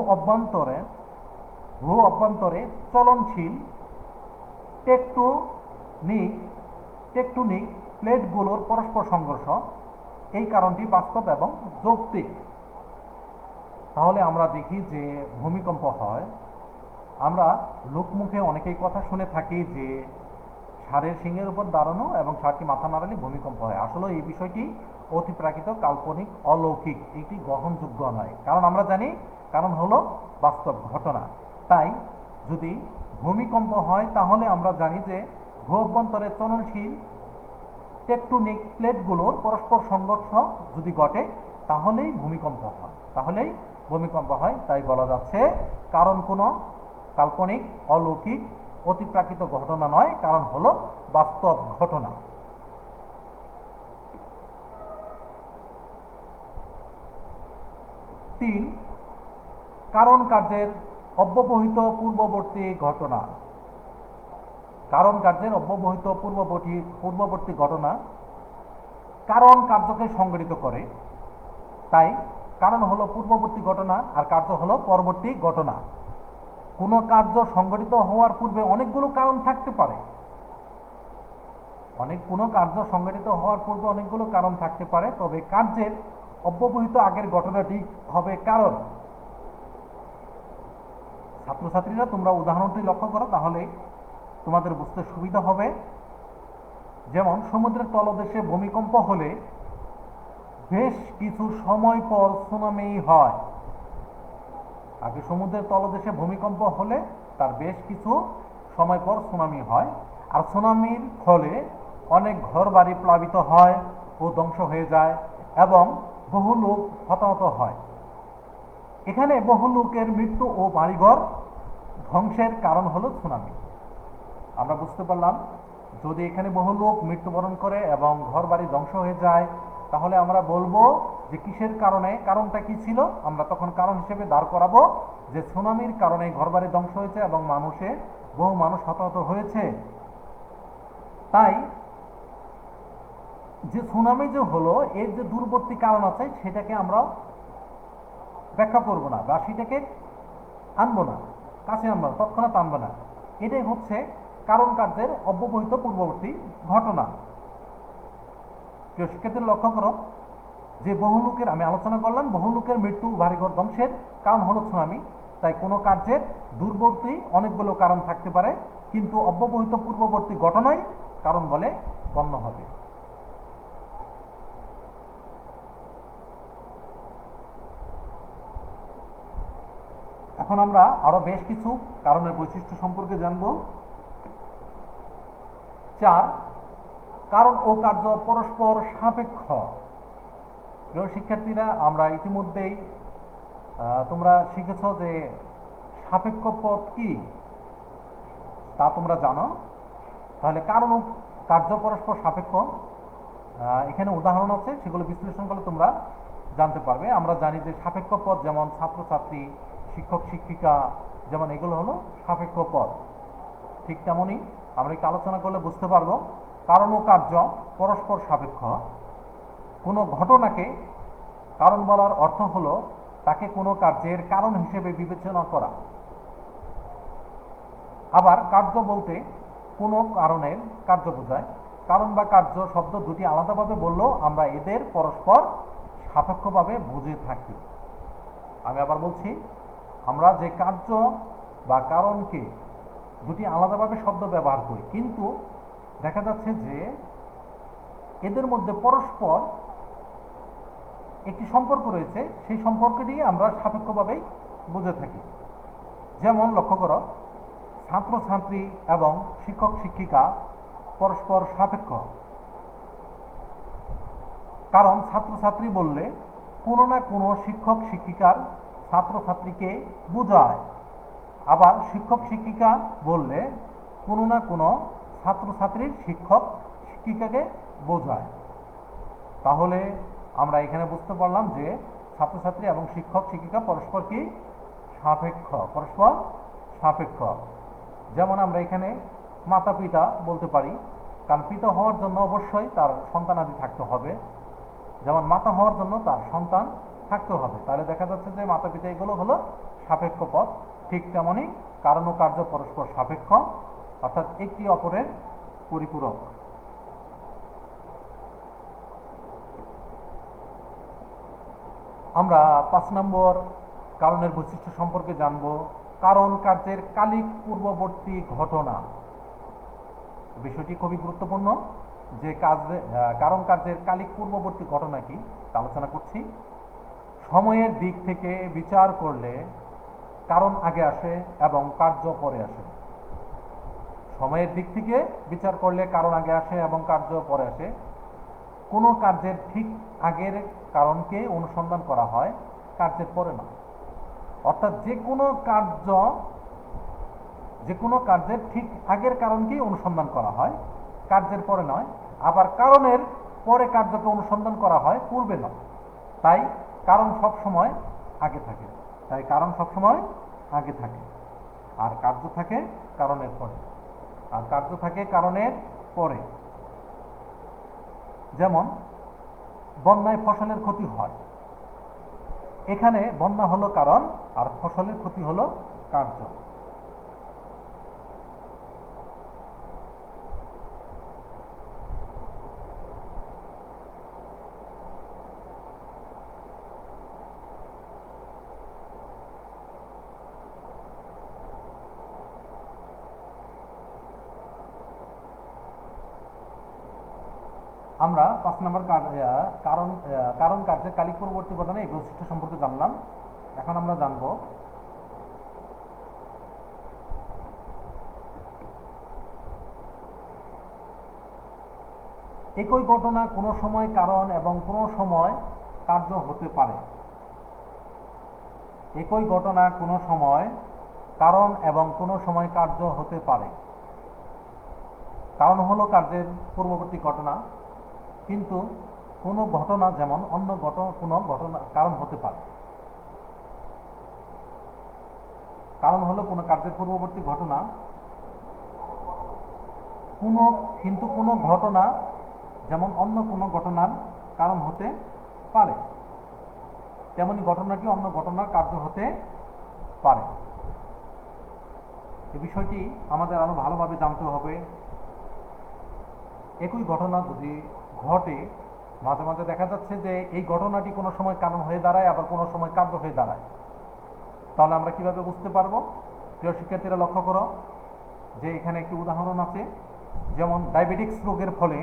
অভ্যন্তরে চলনশীল টেকটোনিক প্লেটগুলোর পরস্পর সংঘর্ষ। এই কারণটি বাস্তব এবং যৌক্তিক। তাহলে আমরা দেখি যে ভূমিকম্প হয়, আমরা লোকমুখে অনেকেই কথা শুনে থাকি যে ষাঁড়ের শিংয়ের উপর দাঁড়ানো এবং ষাঁড়টি মাথা নাড়ালে ভূমিকম্প হয়। আসলে এই বিষয়টি অতিপ্রাকৃত, কাল্পনিক, অলৌকিক, এটি গ্রহণযোগ্য নয়। কারণ আমরা জানি কারণ হলো বাস্তব ঘটনা। তাই যদি ভূমিকম্প হয় তাহলে আমরা জানি যে ভূ অভ্যন্তরে চলনশীল টেকটোনিক প্লেটগুলোর পরস্পর সংঘর্ষ যদি ঘটে তাহলেই ভূমিকম্প হয়। তাই বলা যাচ্ছে কারণ কোনো কাল্পনিক, অলৌকিক, অতিপ্রাকৃত ঘটনা নয়, কারণ হলো বাস্তব ঘটনা। 3 কারণ কার্যের অব্যবহিত পূর্ববর্তী ঘটনা। কারণ কার্যের অব্যবহিত পূর্ববর্তী ঘটনা কারণ কার্যকে সংগঠিত করে। তাই কারণ হলো পূর্ববর্তী ঘটনা আর কার্য হলো পরবর্তী ঘটনা। কোনো কার্য সংগঠিত হওয়ার পূর্বে অনেকগুলো কারণ থাকতে পারে। তবে কার্যের অব্যবহিত আগের ঘটনাটি হবে কারণ। ছাত্রছাত্রীরা তোমরা উদাহরণটি লক্ষ্য করো, তাহলে তোমাদের বুঝতে সুবিধা হবে। যেমন সমুদ্রের তলদেশে ভূমিকম্প হলে বেশ কিছু সময় পর সুনামি হয়। আগে সমুদ্রের তলদেশে ভূমিকম্প হলে তার বেশ কিছু সময় পর সুনামি হয়, আর সুনামির ফলে অনেক ঘরবাড়ি প্লাবিত হয় ও ধ্বংস হয়ে যায় এবং বহু লোক হতাহত হয়। এখানে বহু লোকের মৃত্যু ও বাড়িঘর ধ্বংসের কারণ হলো সুনামি। আমরা বুঝতে পারলাম, যদি এখানে বহু লোক মৃত্যুবরণ করে এবং ঘরবাড়ি ধ্বংস হয়ে যায়, তাহলে আমরা বলবো যে কিসের কারণে, কারণটা কি ছিল। আমরা তখন কারণ হিসেবে দাঁড় করাবো যে সুনামির কারণে ঘরবাড়ি ধ্বংস হয়েছে এবং বহু মানুষ হতাহত হয়েছে। তাই যে সুনামি যে হলো, এর যে দূরবর্তী কারণ আছে সেটাকে আমরা ব্যাখ্যা করব না বা সেটাকে কাছে আনবো না, তৎক্ষণাৎ আনবো না। এটাই হচ্ছে কারণ কার্যের অব্যবহিত পূর্ববর্তী ঘটনা। শিক্ষার্থীরা লক্ষ্য করো যে আমি আলোচনা করলাম বহু লোকের মৃত্যু, বাড়িঘর ধ্বংসের কারণ হলো সুনামি। তাই কোনো কার্যের দূরবর্তী অনেকগুলো কারণ থাকতে পারে, কিন্তু অব্যবহিত পূর্ববর্তী ঘটনাই কারণ বলে গণ্য হবে। এখন আমরা আরো বেশ কিছু কারণের বৈশিষ্ট্য সম্পর্কে জানব। 4 কারণ ও কার্য পরস্পর সাপেক্ষ। প্রিয় শিক্ষার্থীরা, আমরা ইতিমধ্যেই তোমরা শিখেছ যে সাপেক্ষ পদ কি তা তোমরা জানো। তাহলে কারণ ও কার্য পরস্পর সাপেক্ষ, এখানে উদাহরণ আছে, সেগুলো বিশ্লেষণ করলে তোমরা জানতে পারবে। আমরা জানি যে সাপেক্ষ পদ যেমন ছাত্রছাত্রী, শিক্ষক শিক্ষিকা, যেমন এগুলো হলো সাপেক্ষ পদ। ঠিক তেমনই আমরা একটু আলোচনা করলে বুঝতে পারবো কারণ ও কার্য পরস্পর সাপেক্ষ। কোনো ঘটনাকে কারণ বলার অর্থ হলো তাকে কোনো কার্যের কারণ হিসেবে বিবেচনা করা। আবার কার্য বলতে কোনো কারণের কার্য বোঝায়। কারণ বা কার্য শব্দ দুটি আলাদাভাবে বললেও আমরা এদের পরস্পর সাপেক্ষভাবে বুঝে থাকি। আমি আবার বলছি, আমরা যে কার্য বা কারণকে দুটি আলাদাভাবে শব্দ ব্যবহার করি, কিন্তু দেখা যাচ্ছে যে এদের মধ্যে পরস্পর একটি সম্পর্ক রয়েছে, সেই সম্পর্কটি আমরা সাপেক্ষভাবেই বুঝে থাকি। যেমন লক্ষ্য করো, ছাত্রছাত্রী এবং শিক্ষক শিক্ষিকা পরস্পর সাপেক্ষ। কারণ ছাত্রছাত্রী বললে কোনো না কোনো শিক্ষক শিক্ষিকার ছাত্রছাত্রীকে বোঝায়, আবার শিক্ষক শিক্ষিকা বললে কোনো না কোনো ছাত্রছাত্রীর শিক্ষক শিক্ষিকাকে বোঝায়। তাহলে আমরা এখানে বুঝতে পারলাম যে ছাত্রছাত্রী এবং শিক্ষক শিক্ষিকা পরস্পর কি সাপেক্ষ, পরস্পর সাপেক্ষ। যেমন আমরা এখানে মাতা পিতা বলতে পারি, কারণ পিতা হওয়ার জন্য অবশ্যই তার সন্তানাদি থাকতে হবে, যেমন মাতা হওয়ার জন্য তার সন্তান থাকতে হবে। তাহলে দেখা যাচ্ছে যে মাতা পিতা এগুলো হলো সাপেক্ষ পদ। ঠিক তেমনি কারণ ও কার্য পরস্পর সাপেক্ষ, অর্থাৎ একটি অপরের পরিপূরক। আমরা 5 নম্বর কারণের বৈশিষ্ট্য সম্পর্কে জানব। কারণ কার্যের কালিক পূর্ববর্তী ঘটনা। বিষয়টি খুবই গুরুত্বপূর্ণ যে কারণ কার্যের কালিক পূর্ববর্তী ঘটনা কি তা আলোচনা করছি। সময়ের দিক থেকে বিচার করলে কারণ আগে আসে এবং কার্য পরে আসে। সময়ের দিক থেকে বিচার করলে কারণ আগে আসে এবং কার্য পরে আসে। কোনো কার্যের ঠিক আগের কারণকে অনুসন্ধান করা হয়, কার্যের পরে না। অর্থাৎ যে কোনো কার্যের ঠিক আগের কারণকেই অনুসন্ধান করা হয়, কার্যের পরে নয়। আবার কারণের পরে কার্যকে অনুসন্ধান করা হয়, পূর্বে নয়। তাই কারণ সব সময় আগে থাকে, আর কার্য থাকে কারণের পরে। যেমন বন্যায় ফসলের ক্ষতি হয়, এখানে বন্যা হলো কারণ আর ফসলের ক্ষতি হলো কার্য। আমরা 5 নম্বর কারণ কার্যের কালিক পূর্ববর্তী ঘটনা এই বৈশিষ্ট্য সম্পর্কে জানলাম। এখন আমরা জানব একই ঘটনা কোনো সময় কারণ এবং কোনো সময় কার্য হতে পারে। একই ঘটনা কোনো সময় কারণ এবং কোনো সময় কার্য হতে পারে। কারণ হলো কার্যের পূর্ববর্তী ঘটনা, কিন্তু কোনো ঘটনা যেমন অন্য কোনো ঘটনা কারণ হতে পারে। কারণ হলো কোনো কার্যের পূর্ববর্তী ঘটনা, কিন্তু কোনো ঘটনা যেমন অন্য কোনো ঘটনার কারণ হতে পারে, তেমনি ঘটনাটি অন্য ঘটনার কার্য হতে পারে। এই বিষয়টি আমাদের আরো ভালোভাবে জানতে হবে। একই ঘটনা যদি ঘটে, মাঝে মাঝে দেখা যাচ্ছে যে এই ঘটনাটি কোনো সময় কারণ হয়ে দাঁড়ায়, আবার কোনো সময় কার্য হয়ে দাঁড়ায়। তাহলে আমরা কিভাবে বুঝতে পারবো? প্রিয় শিক্ষার্থীরা লক্ষ্য করো যে এখানে একটি উদাহরণ আছে। যেমন ডায়াবেটিক্স রোগের ফলে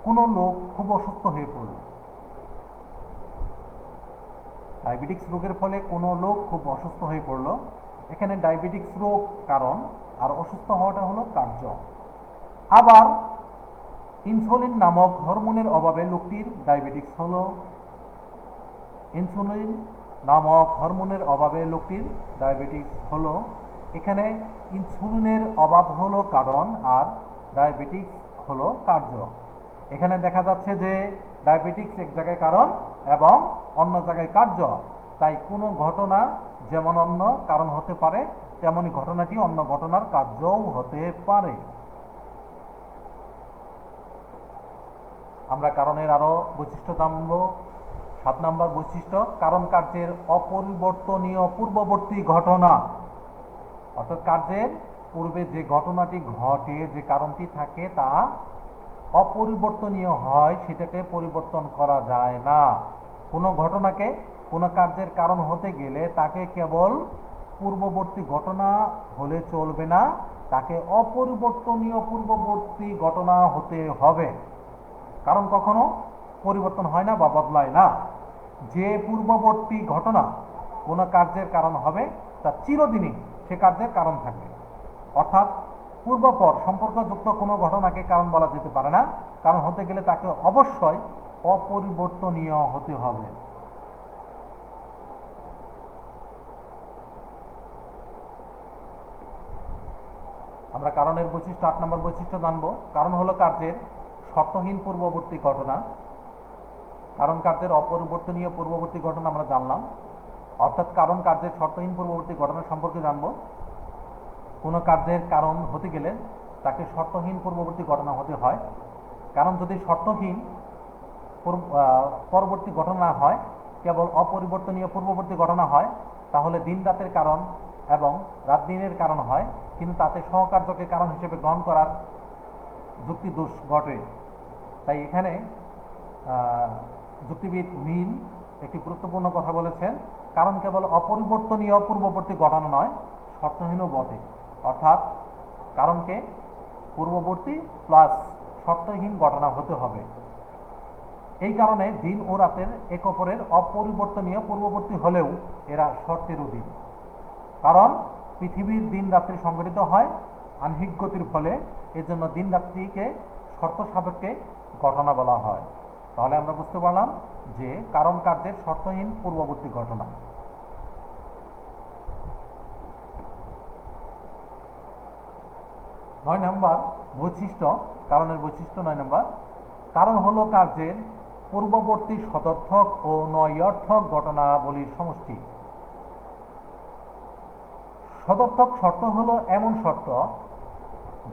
কোনো লোক খুব অসুস্থ হয়ে পড়ল। ডায়াবেটিক্স রোগের ফলে কোনো লোক খুব অসুস্থ হয়ে পড়ল। এখানে ডায়াবেটিক্স রোগ কারণ আর অসুস্থ হওয়াটা হলো কার্য। আবার ইনসুলিন নামক হরমোনের অভাবে লোকটির ডায়াবেটিক্স হলো। ইনসুলিন নামক হরমোনের অভাবে লোকটির ডায়াবেটিক্স হলো। এখানে ইনসুলিনের অভাব হলো কারণ আর ডায়াবেটিক্স হলো কার্য। এখানে দেখা যাচ্ছে যে ডায়াবেটিক্স এক জায়গায় কারণ এবং অন্য জায়গায় কার্য। তাই কোনো ঘটনা যেমন অন্য কারণ হতে পারে, তেমনি ঘটনাটি অন্য ঘটনার কার্যও হতে পারে। আমরা কারণের আরো বৈশিষ্ট্য জানব। 7 নম্বর বৈশিষ্ট্য, কারণ কার্যের অপরিবর্তনীয় পূর্ববর্তী ঘটনা। অর্থাৎ কার্যের পূর্বে যে ঘটনাটি ঘটে, যে কারণটি থাকে, তা অপরিবর্তনীয় হয়, সেটাকে পরিবর্তন করা যায় না। কোনো ঘটনাকে কোনো কার্যের কারণ হতে গেলে তাকে কেবল পূর্ববর্তী ঘটনা হলে চলবে না, তাকে অপরিবর্তনীয় পূর্ববর্তী ঘটনা হতে হবে। কারণ কখনো পরিবর্তন হয় না বা বদলায় না। যে পূর্ববর্তী ঘটনা কোনো কার্যের কারণ হবে তা চিরদিনই সে কার্যের কারণ থাকবে। অর্থাৎ পূর্বপর সম্পর্কযুক্ত কোনো ঘটনাকে কারণ বলা যেতে পারে না। কারণ হতে গেলে তাকে অবশ্যই অপরিবর্তনীয় হতে হবে। আমরা কারণের বৈশিষ্ট্য 8 নম্বর বৈশিষ্ট্য জানব। কারণ হলো কার্যের শর্তহীন পূর্ববর্তী ঘটনা। কারণ কার্যের অপরিবর্তনীয় পূর্ববর্তী ঘটনা আমরা জানলাম। অর্থাৎ কারণ কার্যের শর্তহীন পূর্ববর্তী ঘটনা সম্পর্কে জানব। কোনো কার্যের কারণ হতে গেলে তাকে শর্তহীন পূর্ববর্তী ঘটনা হতে হয়। কারণ যদি শর্তহীন পরবর্তী ঘটনা হয়, কেবল অপরিবর্তনীয় পূর্ববর্তী ঘটনা হয়, তাহলে দিন রাতের কারণ এবং রাত দিনের কারণ হয়, কিন্তু তাতে সহকার্যকে কারণ হিসেবে গ্রহণ করার যুক্তি দোষ ঘটে। তাই এখানে যুক্তিবিদ মিল একটি গুরুত্বপূর্ণ কথা বলেছেন, কারণ কেবল অপরিবর্তনীয় পূর্ববর্তী ঘটনা নয়, শর্তহীনও বটে। অর্থাৎ কারণকে পূর্ববর্তী প্লাস শর্তহীন ঘটনা হতে হবে। এই কারণে দিন ও রাতের এক অপরের অপরিবর্তনীয় পূর্ববর্তী হলেও এরা শর্তের অধীন। কারণ পৃথিবীর দিন রাত্রি সংঘটিত হয় আহ্নিক গতির ফলে, এজন্য দিন রাত্রিকে শর্ত সাপেক্ষে ঘটনা বলা হয়। তাহলে আমরা বুঝতে পারলাম যে কারণ কার্যের শর্তহীন পূর্ববর্তী ঘটনা। 9 নম্বর বৈশিষ্ট্য, কারণের বৈশিষ্ট্য 9 নম্বর। কারণ হলো কার্যের পূর্ববর্তী সদর্থক ও নৈয়র্থক ঘটনাবলীর সমষ্টি। সদর্থক শর্ত হলো এমন শর্ত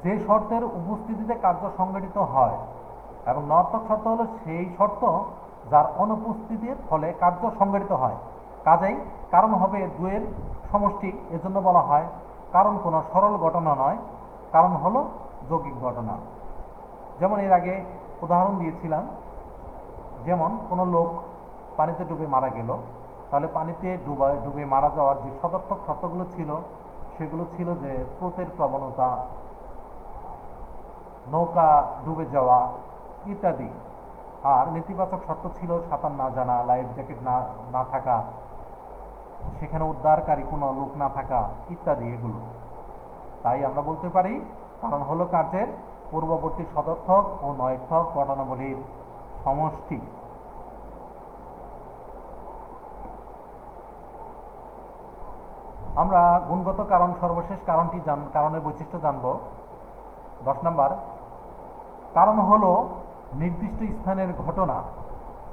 যে শর্তের উপস্থিতিতে কার্য সংঘটিত হয়, এবং নর্থক শর্ত হলো সেই শর্ত যার অনুপস্থিতির ফলে কার্য সংঘটিত হয়। কাজেই কারণ হবে দুয়ের সমষ্টি, এজন্য বলা হয় কারণ কোনো সরল ঘটনা নয়, কারণ হলো যৌগিক ঘটনা। যেমন এর আগে উদাহরণ দিয়েছিলাম, যেমন কোনো লোক পানিতে ডুবে মারা গেল, তাহলে পানিতে ডুবে মারা যাওয়ার যে সদর্থক শর্তগুলো ছিল সেগুলো ছিল যে স্রোতের প্রবণতা, নৌকা ডুবে যাওয়া ইত্যাদি। আর নেতিবাচক শর্ত ছিল সাঁতার না জানা, লাইফ জ্যাকেট না থাকা, সেখানে উদ্ধারকারী কোনো লোক না থাকা ইত্যাদি এগুলো। তাই আমরা বলতে পারি কারণ হলো কার্যের পূর্ববর্তী সদর্থক ও নৈর্থক ঘটনাবলীর সমষ্টি। আমরা গুণগত কারণ সর্বশেষ কারণের বৈশিষ্ট্য জানব। 10 নম্বর, কারণ হলো নির্দিষ্ট স্থানের ঘটনা।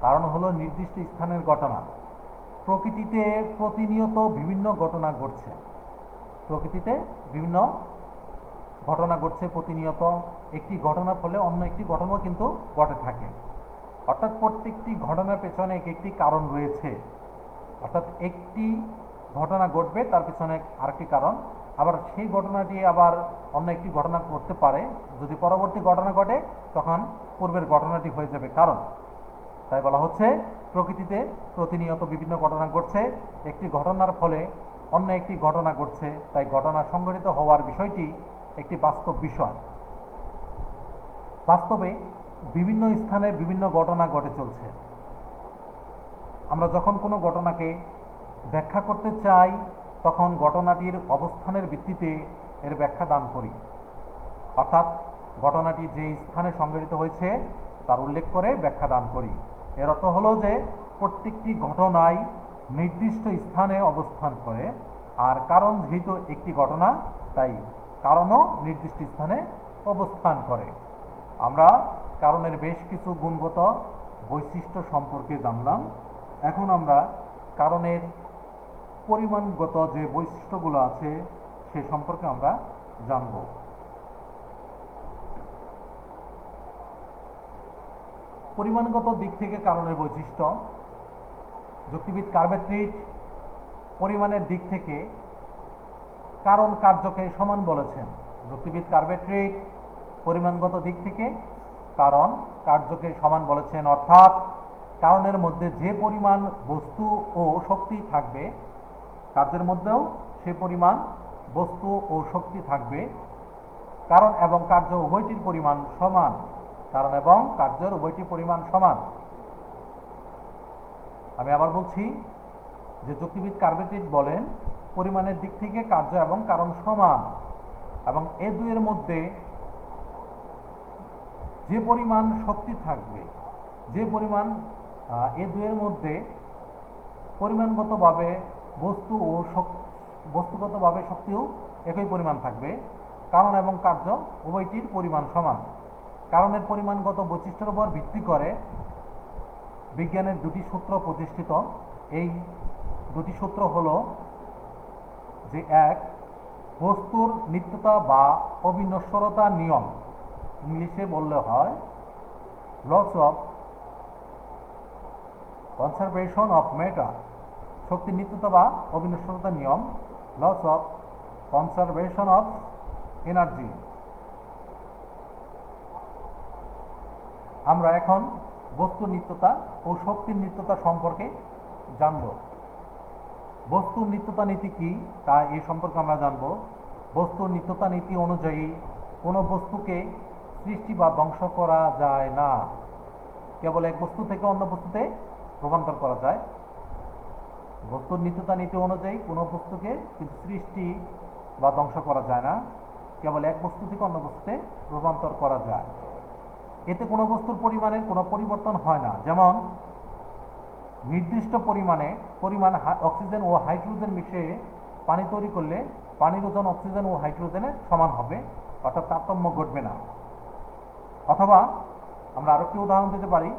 কারণ হলো নির্দিষ্ট স্থানের ঘটনা। প্রকৃতিতে প্রতিনিয়ত বিভিন্ন ঘটনা ঘটছে। প্রকৃতিতে বিভিন্ন ঘটনা ঘটছে প্রতিনিয়ত। একটি ঘটনার ফলে অন্য একটি ঘটনাও কিন্তু ঘটে থাকে। অর্থাৎ প্রত্যেকটি ঘটনার পেছনে একটি কারণ রয়েছে। অর্থাৎ একটি ঘটনা ঘটবে, তার পেছনে আরেকটি কারণ, আবার সেই ঘটনাটি আবার অন্য একটি ঘটনা ঘটতে পারে। যদি পরবর্তী ঘটনা ঘটে তখন পূর্বের ঘটনাটি হয়ে যাবে কারণ। তাই বলা হচ্ছে প্রকৃতিতে প্রতিনিয়ত বিভিন্ন ঘটনা ঘটছে, একটি ঘটনার ফলে অন্য একটি ঘটনা ঘটছে, তাই ঘটনা সংঘটিত হওয়ার বিষয়টি একটি বাস্তব বিষয়। বাস্তবে বিভিন্ন স্থানে বিভিন্ন ঘটনা ঘটে চলছে। আমরা যখন কোনো ঘটনাকে ব্যাখ্যা করতে চাই তখন ঘটনাটির অবস্থানের ভিত্তিতে এর ব্যাখ্যা দান করি। অর্থাৎ ঘটনাটি যে স্থানে সংঘটিত হয়েছে তার উল্লেখ করে ব্যাখ্যা দান করি। এর অর্থ হলো যে প্রত্যেকটি ঘটনাই নির্দিষ্ট স্থানে অবস্থান করে, আর কারণ যেহেতু একটি ঘটনা তাই কারণও নির্দিষ্ট স্থানে অবস্থান করে। আমরা কারণের বেশ কিছু গুণগত বৈশিষ্ট্য সম্পর্কে জানলাম। এখন আমরা কারণের পরিমাণগত যে বৈশিষ্ট্যগুলো আছে সে সম্পর্কে আমরা জানব। পরিমাণগত দিক থেকে কারণের বৈশিষ্ট্য, যুক্তিবিদ কার্বেট্রিজ পরিমাণের দিক থেকে কারণ কার্যকে সমান বলেছেন। যুক্তিবিদ কার্বেট্রিজ পরিমাণগত দিক থেকে কারণ কার্যকে সমান বলেছেন। অর্থাৎ কারণের মধ্যে যে পরিমাণ বস্তু ও শক্তি থাকবে কার্যের মধ্যেও সে পরিমাণ বস্তু ও শক্তি থাকবে। কারণ এবং কার্য উভয়টির পরিমাণ সমান। কারণ এবং কার্যের উভয়টি পরিমাণ সমান। আমি আবার বলছি যে যুক্তিবিদ কার্ভেটিট বলেন পরিমাণের দিক থেকে কার্য এবং কারণ সমান, এবং এ দুয়ের মধ্যে যে পরিমাণ শক্তি থাকবে, যে পরিমাণ এ দুয়ের মধ্যে পরিমাণগতভাবে বস্তুগতভাবে শক্তিও একই পরিমাণ থাকবে। কারণ এবং কার্য উভয়টির পরিমাণ সমান। কারণের পরিমাণগত বৈশিষ্ট্যের উপর ভিত্তি করে বিজ্ঞানের দুটি সূত্র প্রতিষ্ঠিত। এই দুটি সূত্র হল যে এক, বস্তুর নিত্যতা বা অবিনশ্বরতা নিয়ম, ইংলিশে বললে হয় law of conservation of matter. শক্তির নিত্যতা বা অবিনশ্বরতা নিয়ম, law of conservation of energy. আমরা এখন বস্তুর নিত্যতা ও শক্তির নিত্যতা সম্পর্কে জানব। বস্তুর নিত্যতা নীতি কি তা এই সম্পর্কে আমরা জানব। বস্তুর নিত্যতা নীতি অনুযায়ী কোনো বস্তুকে সৃষ্টি বা ধ্বংস করা যায় না, কেবল এক বস্তু থেকে অন্য বস্তুতে রূপান্তর করা যায়। বস্তুর নিত্যতা নীতি অনুযায়ী কোনো বস্তুকে কিন্তু সৃষ্টি বা ধ্বংস করা যায় না, কেবল এক বস্তু থেকে অন্য বস্তুতে রূপান্তর করা যায়। এতে কোনো বস্তুর পরিমাণের কোনো পরিবর্তন হয় না। যেমন নির্দিষ্ট পরিমাণ অক্সিজেন ও হাইড্রোজেন মিশিয়ে পানি তৈরি করলে পানির ওজন অক্সিজেন ও হাইড্রোজেনের সমান হবে, অর্থাৎ তারতম্য ঘটবে না। অথবা আমরা আরেকটি উদাহরণ দিতে পারি,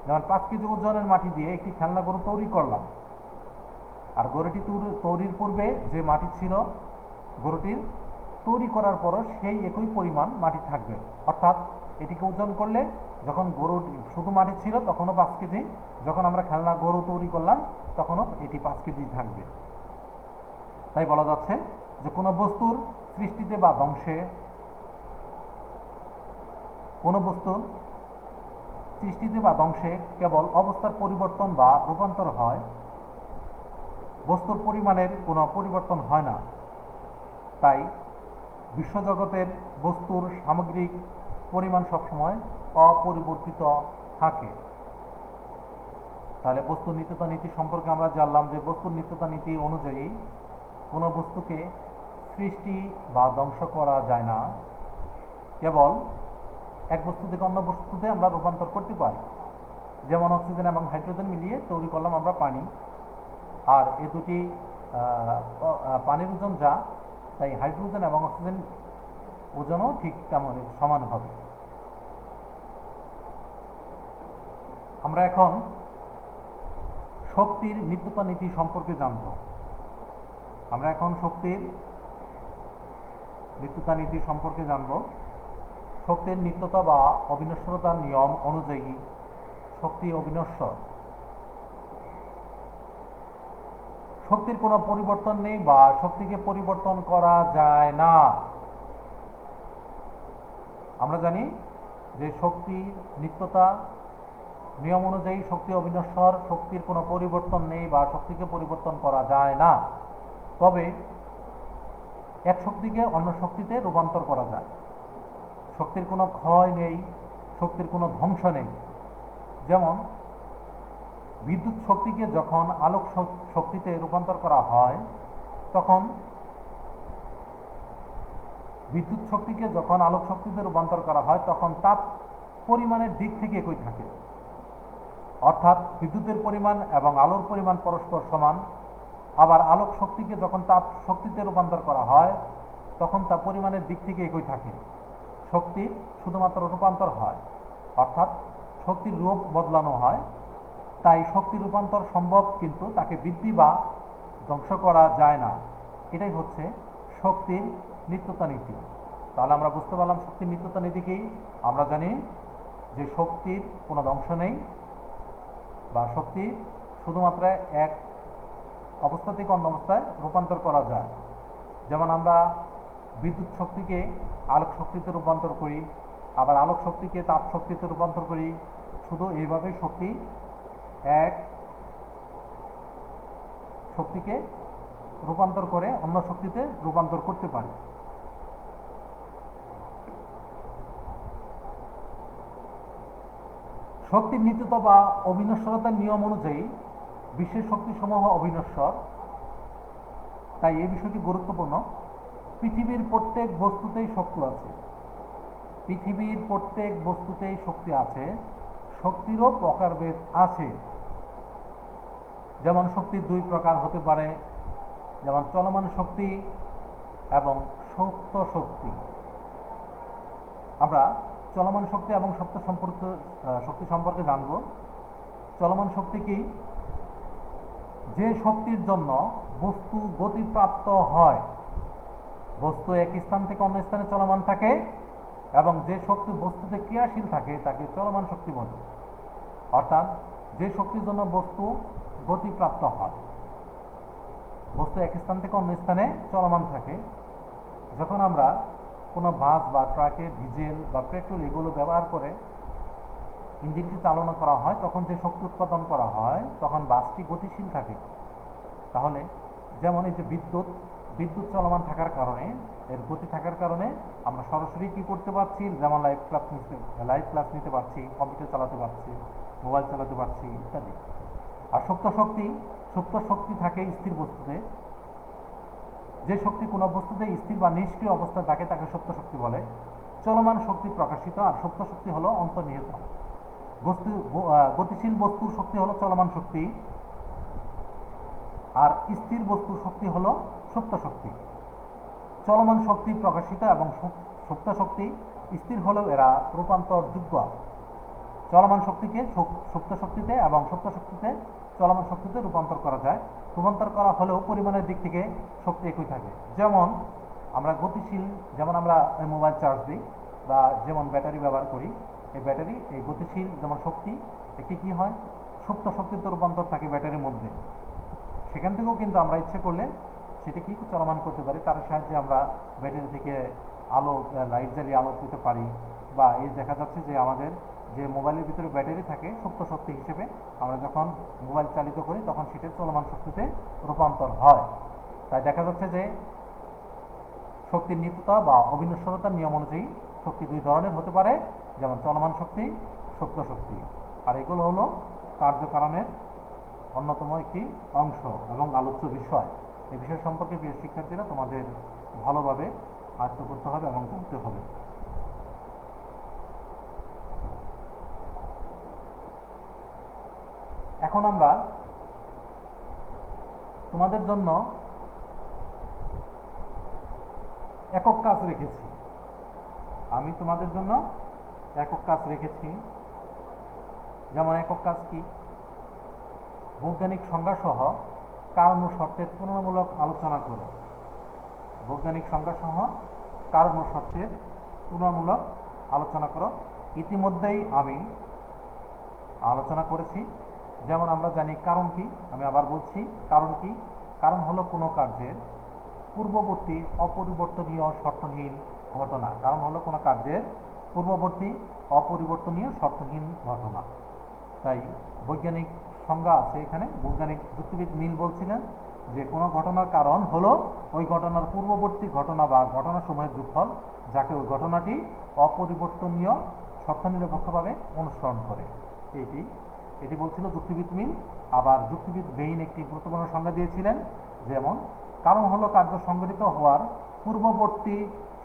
যেমন 5 কেজি ওজনের মাটি দিয়ে একটি খেলনা গরু তৈরি করলাম, আর গরুটি তৈরির পূর্বে যে মাটি ছিল গরুটির তৈরি করার পরও সেই একই পরিমাণ মাটি থাকবে। অর্থাৎ এটিকে ওজন করলে যখন গরু শুধু মাটি ছিল তখনও 5 কেজি, যখন আমরা খেলনা গরু তৈরি করলাম তখনও এটি 5 কেজি থাকবে। তাই বলা যাচ্ছে যে কোনো বস্তুর সৃষ্টিতে বা ধ্বংসে কেবল অবস্থার পরিবর্তন বা রূপান্তর হয়, বস্তুর পরিমাণের কোনো পরিবর্তন হয় না। তাই বিশ্বজগতের বস্তুর সামগ্রিক পরিমাণ সবসময় অপরিবর্তিত থাকে। তাহলে বস্তুর নিত্যতা নীতি সম্পর্কে আমরা জানলাম যে বস্তুর নিত্যতা নীতি অনুযায়ী কোনো বস্তুকে সৃষ্টি বা ধ্বংস করা যায় না, কেবল এক বস্তু থেকে অন্য বস্তুতে আমরা রূপান্তর করতে পারি। যেমন অক্সিজেন এবং হাইড্রোজেন মিলিয়ে তৈরি করলাম আমরা পানি, আর এ দুটি পানির ওজন যা, তাই হাইড্রোজেন এবং অক্সিজেন ওজনও ঠিক তেমন সমান হবে। আমরা এখন শক্তির নিত্যতা নীতি সম্পর্কে জানব। শক্তির নিত্যতা বা অবিনশ্বরতার নিয়ম অনুযায়ী শক্তি অবিনশ্বর। শক্তির কোনো পরিবর্তন নেই বা শক্তিকে পরিবর্তন করা যায় না। আমরা জানি যে শক্তির নিত্যতা নিয়ম অনুযায়ী শক্তি অবিনশ্বর, শক্তির কোনো পরিবর্তন নেই বা শক্তিকে পরিবর্তন করা যায় না। তবে এক শক্তিকে অন্য শক্তিতে রূপান্তর করা যায়। শক্তির কোনো ক্ষয় নেই, শক্তির কোনো ধ্বংস নেই। যেমন বিদ্যুৎ শক্তিকে যখন আলোক শক্তিতে রূপান্তর করা হয় তখন তাপ পরিমাণের দিক থেকে একই থাকে। অর্থাৎ বিদ্যুতের পরিমাণ এবং আলোর পরিমাণ পরস্পর সমান। আবার আলোক শক্তিকে যখন তাপ শক্তিতে রূপান্তর করা হয় তখন তা পরিমাণের দিক থেকে একই থাকে। শক্তির শুধুমাত্র রূপান্তর হয়, অর্থাৎ শক্তির রূপ বদলানো হয়। তাই শক্তির রূপান্তর সম্ভব, কিন্তু তাকে বৃদ্ধি বা ধ্বংস করা যায় না। এটাই হচ্ছে শক্তির নিত্যতা নীতি। তাহলে আমরা বুঝতে পারলাম শক্তির নিত্যতা নীতি কি। আমরা জানি যে শক্তির কোনো ধ্বংস নেই, বা শক্তি শুধুমাত্র এক অবস্থা থেকে অন্য অবস্থায় রূপান্তর করা যায়। যেমন আমরা বিদ্যুৎ শক্তিকে আলোক শক্তিতে রূপান্তর করি, আবার আলোক শক্তিকে তাপ শক্তিতে রূপান্তর করি। শুধু এইভাবে এক শক্তিকে রূপান্তর করে অন্য শক্তিতে রূপান্তর করতে পারি। শক্তির নিত্যতা বা অবিনশ্বরতার নিয়ম অনুযায়ী বিশ্বের শক্তিসমূহ অবিনশ্বর, তাই এই বিষয়টি গুরুত্বপূর্ণ। পৃথিবীর প্রত্যেক বস্তুতেই শক্তি আছে, পৃথিবীর প্রত্যেক বস্তুতেই শক্তি আছে, শক্তিরও প্রকারভেদ আছে। যেমন শক্তির দুই প্রকার হতে পারে, যেমন চলমান শক্তি এবং সুপ্ত শক্তি। আমরা চলমান শক্তি এবং সুপ্ত শক্তি সম্পর্কে জানব। চলমান শক্তি কি? যে শক্তির জন্য বস্তু গতিপ্রাপ্ত হয়, বস্তু এক স্থান থেকে অন্য স্থানে চলমান থাকে, এবং যে শক্তি বস্তুতে ক্রিয়াশীল থাকে তাকে চলমান শক্তি বলে। অর্থাৎ যে শক্তির জন্য বস্তু গতিপ্রাপ্ত হয়, বস্তু এক স্থান থেকে অন্য স্থানে চলমান থাকে। যখন আমরা কোনো বাস বা ট্রাকে ডিজেল বা পেট্রোল এগুলো ব্যবহার করে ইঞ্জিনটি চালনা করা হয়, তখন যে শক্তি উৎপাদন করা হয় তখন বাসটি গতিশীল থাকে। তাহলে যেমন এই যে বিদ্যুৎ চলমান থাকার কারণে, এর গতি থাকার কারণে আমরা সরাসরি কি করতে পারছি, যেমন লাইভ ক্লাস নিতে পারছি, কম্পিউটার চালাতে পারছি, মোবাইল চালাতে পারছি ইত্যাদি। আর সুপ্ত শক্তি থাকে স্থির বস্তুতে। যে শক্তি কোনো বস্তুতে স্থির বা নিষ্ক্রিয় অবস্থায় থাকে তাকে সুপ্ত শক্তি বলে। চলমান শক্তি প্রকাশিত, আর সুপ্ত শক্তি হলো অন্তর্নিহিত। গতিশীল বস্তুর শক্তি হলো চলমান শক্তি, আর স্থির বস্তুর শক্তি হলো সুপ্ত শক্তি। চলমান শক্তি প্রকাশিত এবং সুপ্ত শক্তি স্থির হলেও এরা রূপান্তরযোগ্য। চলমান শক্তিকে সুপ্ত শক্তিতে এবং সুপ্ত শক্তিতে চলমান শক্তিতে রূপান্তর করা যায়। রূপান্তর করা হলেও পরিমাণের দিক থেকে শক্তি একই থাকে। যেমন আমরা গতিশীল, যেমন আমরা মোবাইল চার্জ দিই বা যেমন ব্যাটারি ব্যবহার করি, এই ব্যাটারি এই গতিশীল যেমন শক্তি একটি কি হয়, সুপ্ত শক্তিতে রূপান্তর থাকে ব্যাটারির মধ্যে। সেখান থেকেও কিন্তু আমরা ইচ্ছে করলে সেটা কি চলমান করতে পারি, তার সাহায্যে আমরা ব্যাটারি থেকে আলো, লাইট জ্বালিয়ে আলো পেতে পারি। বা এই দেখা যাচ্ছে যে আমাদের যে মোবাইলের ভিতরে ব্যাটারি থাকে, সুপ্ত শক্তি হিসেবে আমরা যখন মোবাইল চালিত করি তখন সেটা চলমান শক্তিতে রূপান্তর হয়। তাই দেখা যাচ্ছে যে শক্তির নিত্যতা বা অবিনশ্বরতার নিয়ম অনুযায়ী শক্তি দুই ধরনের হতে পারে, যেমন চলমান শক্তি, সুপ্ত শক্তি। আর এগুলো হলো কার্যকারণের অন্যতম একটি অংশ এবং আলোচ্য বিষয়। এই বিষয় সম্পর্কে প্রিয় শিক্ষার্থীরা তোমাদের ভালোভাবে আয়ত্ত করতে হবে এবং জানতে হবে। এখন আমরা তোমাদের জন্য একক কাজ রেখেছি। আমি তোমাদের জন্য একক কাজ রেখেছি। যেমন একক কাজ কি? বৈজ্ঞানিক সংজ্ঞা সহ কারণ ও শর্তের তুলনামূলক আলোচনা করো। বৈজ্ঞানিক সংজ্ঞা সহ কারণ ও শর্তের তুলনামূলক আলোচনা করো। ইতিমধ্যেই আমি আলোচনা করেছি। যেমন আমরা জানি কারণ কি, আমি আবার বলছি কারণ কি। কারণ হলো কোনো কার্যের পূর্ববর্তী অপরিবর্তনীয় শর্তহীন ঘটনা। কারণ হলো কোনো কার্যের পূর্ববর্তী অপরিবর্তনীয় শর্তহীন ঘটনা। তাই বৈজ্ঞানিক সংজ্ঞা আছে এখানে। বৈজ্ঞানিক যুক্তিবিদ মিল বলছিলেন যে কোনো ঘটনার কারণ হলো ওই ঘটনার পূর্ববর্তী ঘটনা বা ঘটনাসমূহের যোগফল, যাকে ওই ঘটনাটি অপরিবর্তনীয় শর্তনিরপেক্ষভাবে অনুসরণ করে। এটি বলছিল যুক্তিবিদ মিল। আবার যুক্তিবিদ বেইন একটি গুরুত্বপূর্ণ সংজ্ঞা দিয়েছিলেন, যেমন কারণ হলো কার্য সংঘটিত হওয়ার পূর্ববর্তী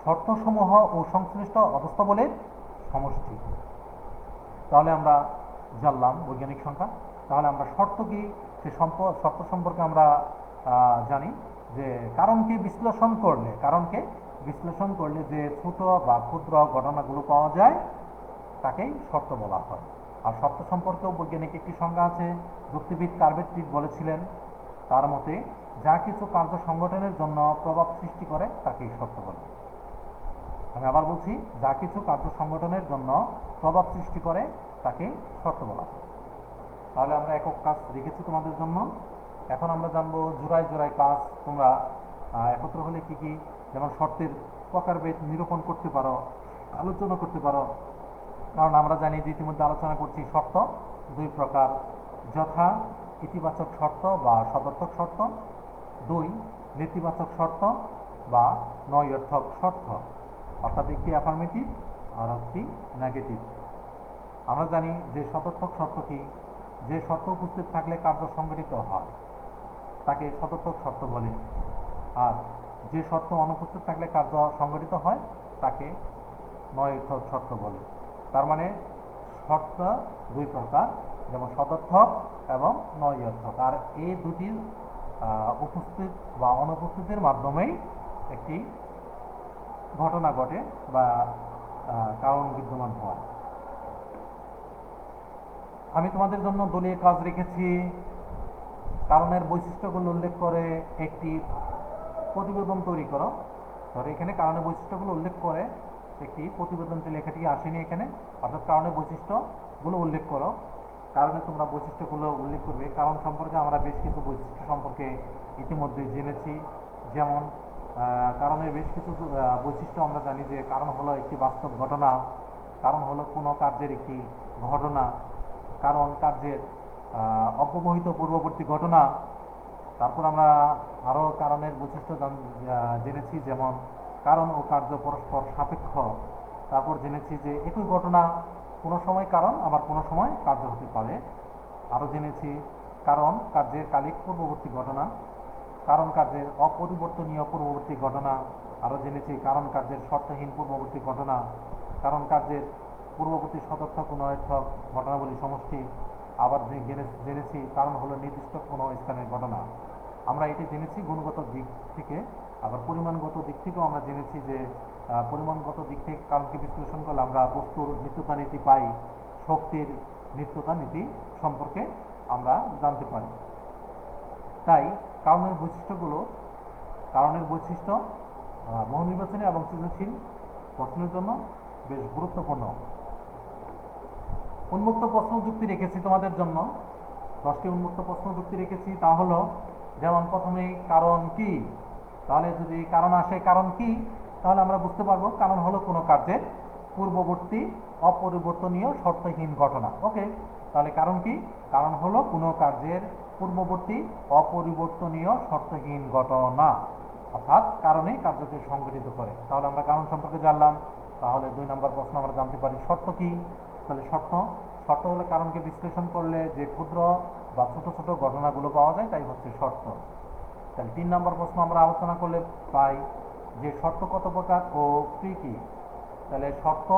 শর্তসমূহ ও সংশ্লিষ্ট অবস্থাবলীর সমষ্টি। তাহলে আমরা জানলাম বৈজ্ঞানিক সংখ্যা। তাহলে আমরা শর্ত কি, সে শর্ত সম্পর্কে আমরা জানি যে কারণকে বিশ্লেষণ করলে যে ছোট বা ক্ষুদ্র ঘটনাগুলো পাওয়া যায় তাকেই শর্ত বলা হয়। আর শর্ত সম্পর্কেও বৈজ্ঞানিক একটি সংজ্ঞা আছে। যুক্তিবিদ কার্বেট্রিক বলেছিলেন, তার মতে যা কিছু কার্য সংগঠনের জন্য প্রভাব সৃষ্টি করে তাকেই শর্ত বলে। আমি আবার বলছি, যা কিছু কার্য সংগঠনের জন্য প্রভাব সৃষ্টি করে তাকে শর্ত বলা হয়। তাহলে আমরা একক কাজ রেখেছি তোমাদের জন্য। এখন আমরা জানবো জোড়ায় জোড়ায় কাজ তোমরা একত্র হলে কি কি, যেমন শর্তের প্রকারভেদ নিরূপণ করতে পারো, আলোচনা করতে পারো। কারণ আমরা জানি যে ইতিমধ্যে আলোচনা করছি শর্ত দুই প্রকার, যথা ইতিবাচক শর্ত বা সদর্থক শর্ত, দুই নেতিবাচক শর্ত বা নৈর্থক শর্ত। অর্থাৎ একটি অ্যাফার্মেটিভ আর একটি নেগেটিভ। আমরা জানি যে সদর্থক শর্ত কি, যে শর্ত উপস্থিত থাকলে কার্য সংঘটিত হয় তাকে সদর্থক শর্ত বলে, আর যে শর্ত অনুপস্থিত থাকলে কার্য সংঘটিত হয় তাকে নয়র্থক শর্ত বলে। তার মানে শর্ত দুই প্রকার, যেমন সদর্থক এবং নয়র্থক, আর এই দুটির উপস্থিত বা অনুপস্থিতির মাধ্যমেই একটি ঘটনা ঘটে বা কারণ বিদ্যমান হয়। আমি তোমাদের জন্য দলীয় কাজ রেখেছি, কারণের বৈশিষ্ট্যগুলো উল্লেখ করে একটি প্রতিবেদন তৈরি করো। ধরো এখানে কারণের বৈশিষ্ট্যগুলো উল্লেখ করে একটি প্রতিবেদনটি লেখাটি আসেনি এখানে, অর্থাৎ কারণের বৈশিষ্ট্যগুলো উল্লেখ করো। কারণে তোমরা বৈশিষ্ট্যগুলো উল্লেখ করবে। কারণ সম্পর্কে আমরা বেশ কিছু বৈশিষ্ট্য সম্পর্কে ইতিমধ্যে জেনেছি। যেমন কারণের বেশ কিছু বৈশিষ্ট্য আমরা জানি যে কারণ হলো একটি বাস্তব ঘটনা, কারণ হলো কোনো কার্যের একটি ঘটনা, কারণ কার্যের অব্যবহিত পূর্ববর্তী ঘটনা। তারপর আমরা আরও কারণের বৈশিষ্ট্য জেনেছি, যেমন কারণ ও কার্য পরস্পর সাপেক্ষ। তারপর জেনেছি যে একই ঘটনা কোনো সময় কারণ আবার কোনো সময় কার্য হতে পারে। আরও জেনেছি কারণ কার্যের কালিক পূর্ববর্তী ঘটনা, কারণ কার্যের অপরিবর্তনীয় পূর্ববর্তী ঘটনা। আরও জেনেছি কারণ কার্যের শর্তহীন পূর্ববর্তী ঘটনা, কারণ কার্যের পূর্ববর্তী সদর্থক ও নয়র্থক ঘটনাবলী সমষ্টি। আবার জেনেছি কারণ হলো নির্দিষ্ট কোনো স্থানের ঘটনা। আমরা এটি জেনেছি গুণগত দিক থেকে। আবার পরিমাণগত দিক থেকেও আমরা জেনেছি যে পরিমাণগত দিক থেকে কারণকে বিশ্লেষণ করলে আমরা বস্তুর নিত্যতা নীতি পাই, শক্তির নিত্যতা নীতি সম্পর্কে আমরা জানতে পারি। তাই কারণের বৈশিষ্ট্য বহু নির্বাচনী এবং সৃজনশীল প্রশ্নের জন্য বেশ গুরুত্বপূর্ণ। উন্মুক্ত প্রশ্ন যুক্তি রেখেছি তোমাদের জন্য, 10টি উন্মুক্ত প্রশ্ন যুক্তি রেখেছি। তা হলো, যেমন প্রথমে কারণ কি, তাহলে যদি কারণ আসে কারণ কি, তাহলে আমরা বুঝতে পারবো কারণ হলো কোনো কার্যের পূর্ববর্তী অপরিবর্তনীয় শর্তহীন ঘটনা। ওকে, তাহলে কারণ কি? কারণ হলো কোনো কার্যের পূর্ববর্তী অপরিবর্তনীয় শর্তহীন ঘটনা, অর্থাৎ কারণেই কার্যকে সংঘটিত করে। তাহলে আমরা কারণ সম্পর্কে জানলাম। তাহলে 2 নম্বর প্রশ্ন আমরা জানতে পারি শর্ত কি। তাহলে শর্ত হলো কারণকে বিশ্লেষণ করলে যে ক্ষুদ্র বা ছোট ছোট ঘটনাগুলো পাওয়া যায় তাই হচ্ছে শর্ত। তাহলে 3 নম্বর প্রশ্ন আমরা আলোচনা করলে পাই যে শর্ত কত প্রকার ও কি কি। তাহলে শর্ত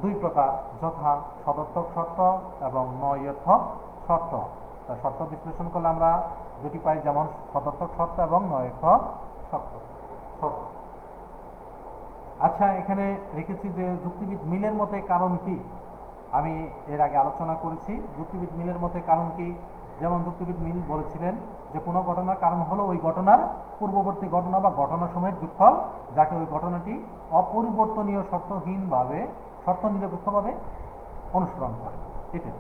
2 প্রকার, যথা সদর্থক শর্ত এবং নয়র্থক শর্ত। তা শর্ত বিশ্লেষণ করলে আমরা দুটি পাই, যেমন সদর্থক শর্ত এবং নয়র্থক শর্ত। আচ্ছা, এখানে রেখেছি যে যুক্তিবিদ মিলের মতে কারণ কি। আমি এর আগে আলোচনা করেছি যুক্তিবিদ মিলের মতে কারণ কি। যেমন যুক্তিবিদ মিল বলেছিলেন যে কোনো ঘটনার কারণ হলো ওই ঘটনার পূর্ববর্তী ঘটনা বা ঘটনাসমূহের যোগফল, যাকে ওই ঘটনাটি অপরিবর্তনীয় শর্ত নিরপেক্ষভাবে অনুসরণ করে, এটাই।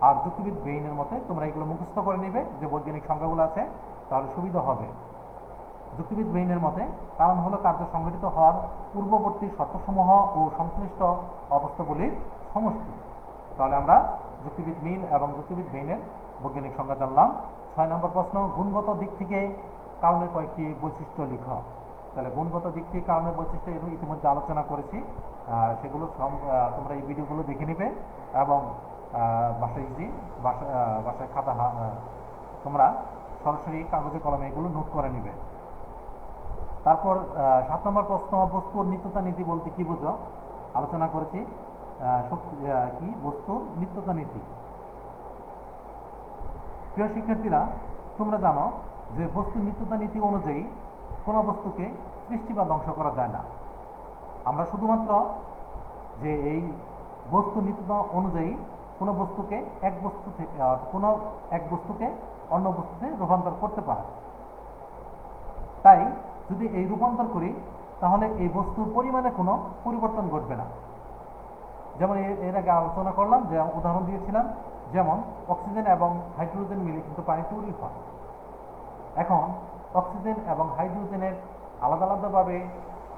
আর যুক্তিবিদ বেইনের মতে তোমরা এগুলো মুখস্থ করে নেবে, যে বৈজ্ঞানিক সংখ্যাগুলো আছে, তাহলে সুবিধা হবে। যুক্তিবিদ বেইনের মতে কারণ হলো কার্য সংঘটিত হওয়ার পূর্ববর্তী শর্তসমূহ ও সংশ্লিষ্ট অবস্থাগুলির সমষ্টি। তাহলে আমরা যুক্তিবিদ মিল এবং যুক্তিবিদ বেইনের বৈজ্ঞানিক সংজ্ঞা জানলাম। 6 নম্বর প্রশ্ন, গুণগত দিক থেকে কারণের কয়েকটি বৈশিষ্ট্য লিখো। তাহলে গুণগত দিক থেকে কারণের বৈশিষ্ট্য ইতিমধ্যে আলোচনা করেছি, সেগুলো তোমরা এই ভিডিওগুলো দেখে নিবে এবং বাসায় খাতা তোমরা সরাসরি কাগজে কলমে এগুলো নোট করে নিবে। তারপর 7 নম্বর প্রশ্ন, বস্তুর নিত্যতা নীতি বলতে কি বুঝো, আলোচনা করেছি কি বস্তুর নিত্যতা নীতি। প্রিয় শিক্ষার্থীরা, তোমরা জানো যে বস্তুর নিত্যতা নীতি অনুযায়ী কোনো বস্তুকে সৃষ্টি বা ধ্বংস করা যায় না। আমরা শুধুমাত্র যে এই বস্তুর নিত্যতা অনুযায়ী কোনো বস্তুকে এক বস্তুকে অন্য বস্তুতে রূপান্তর করতে পারে। তাই যদি এই রূপান্তর করি তাহলে এই বস্তুর পরিমাণে কোনো পরিবর্তন ঘটবে না। যেমন এর আগে আলোচনা করলাম, যে উদাহরণ দিয়েছিলাম, যেমন অক্সিজেন এবং হাইড্রোজেন মিলে কিন্তু পানি তৈরি হয়। এখন অক্সিজেন এবং হাইড্রোজেনের আলাদা আলাদাভাবে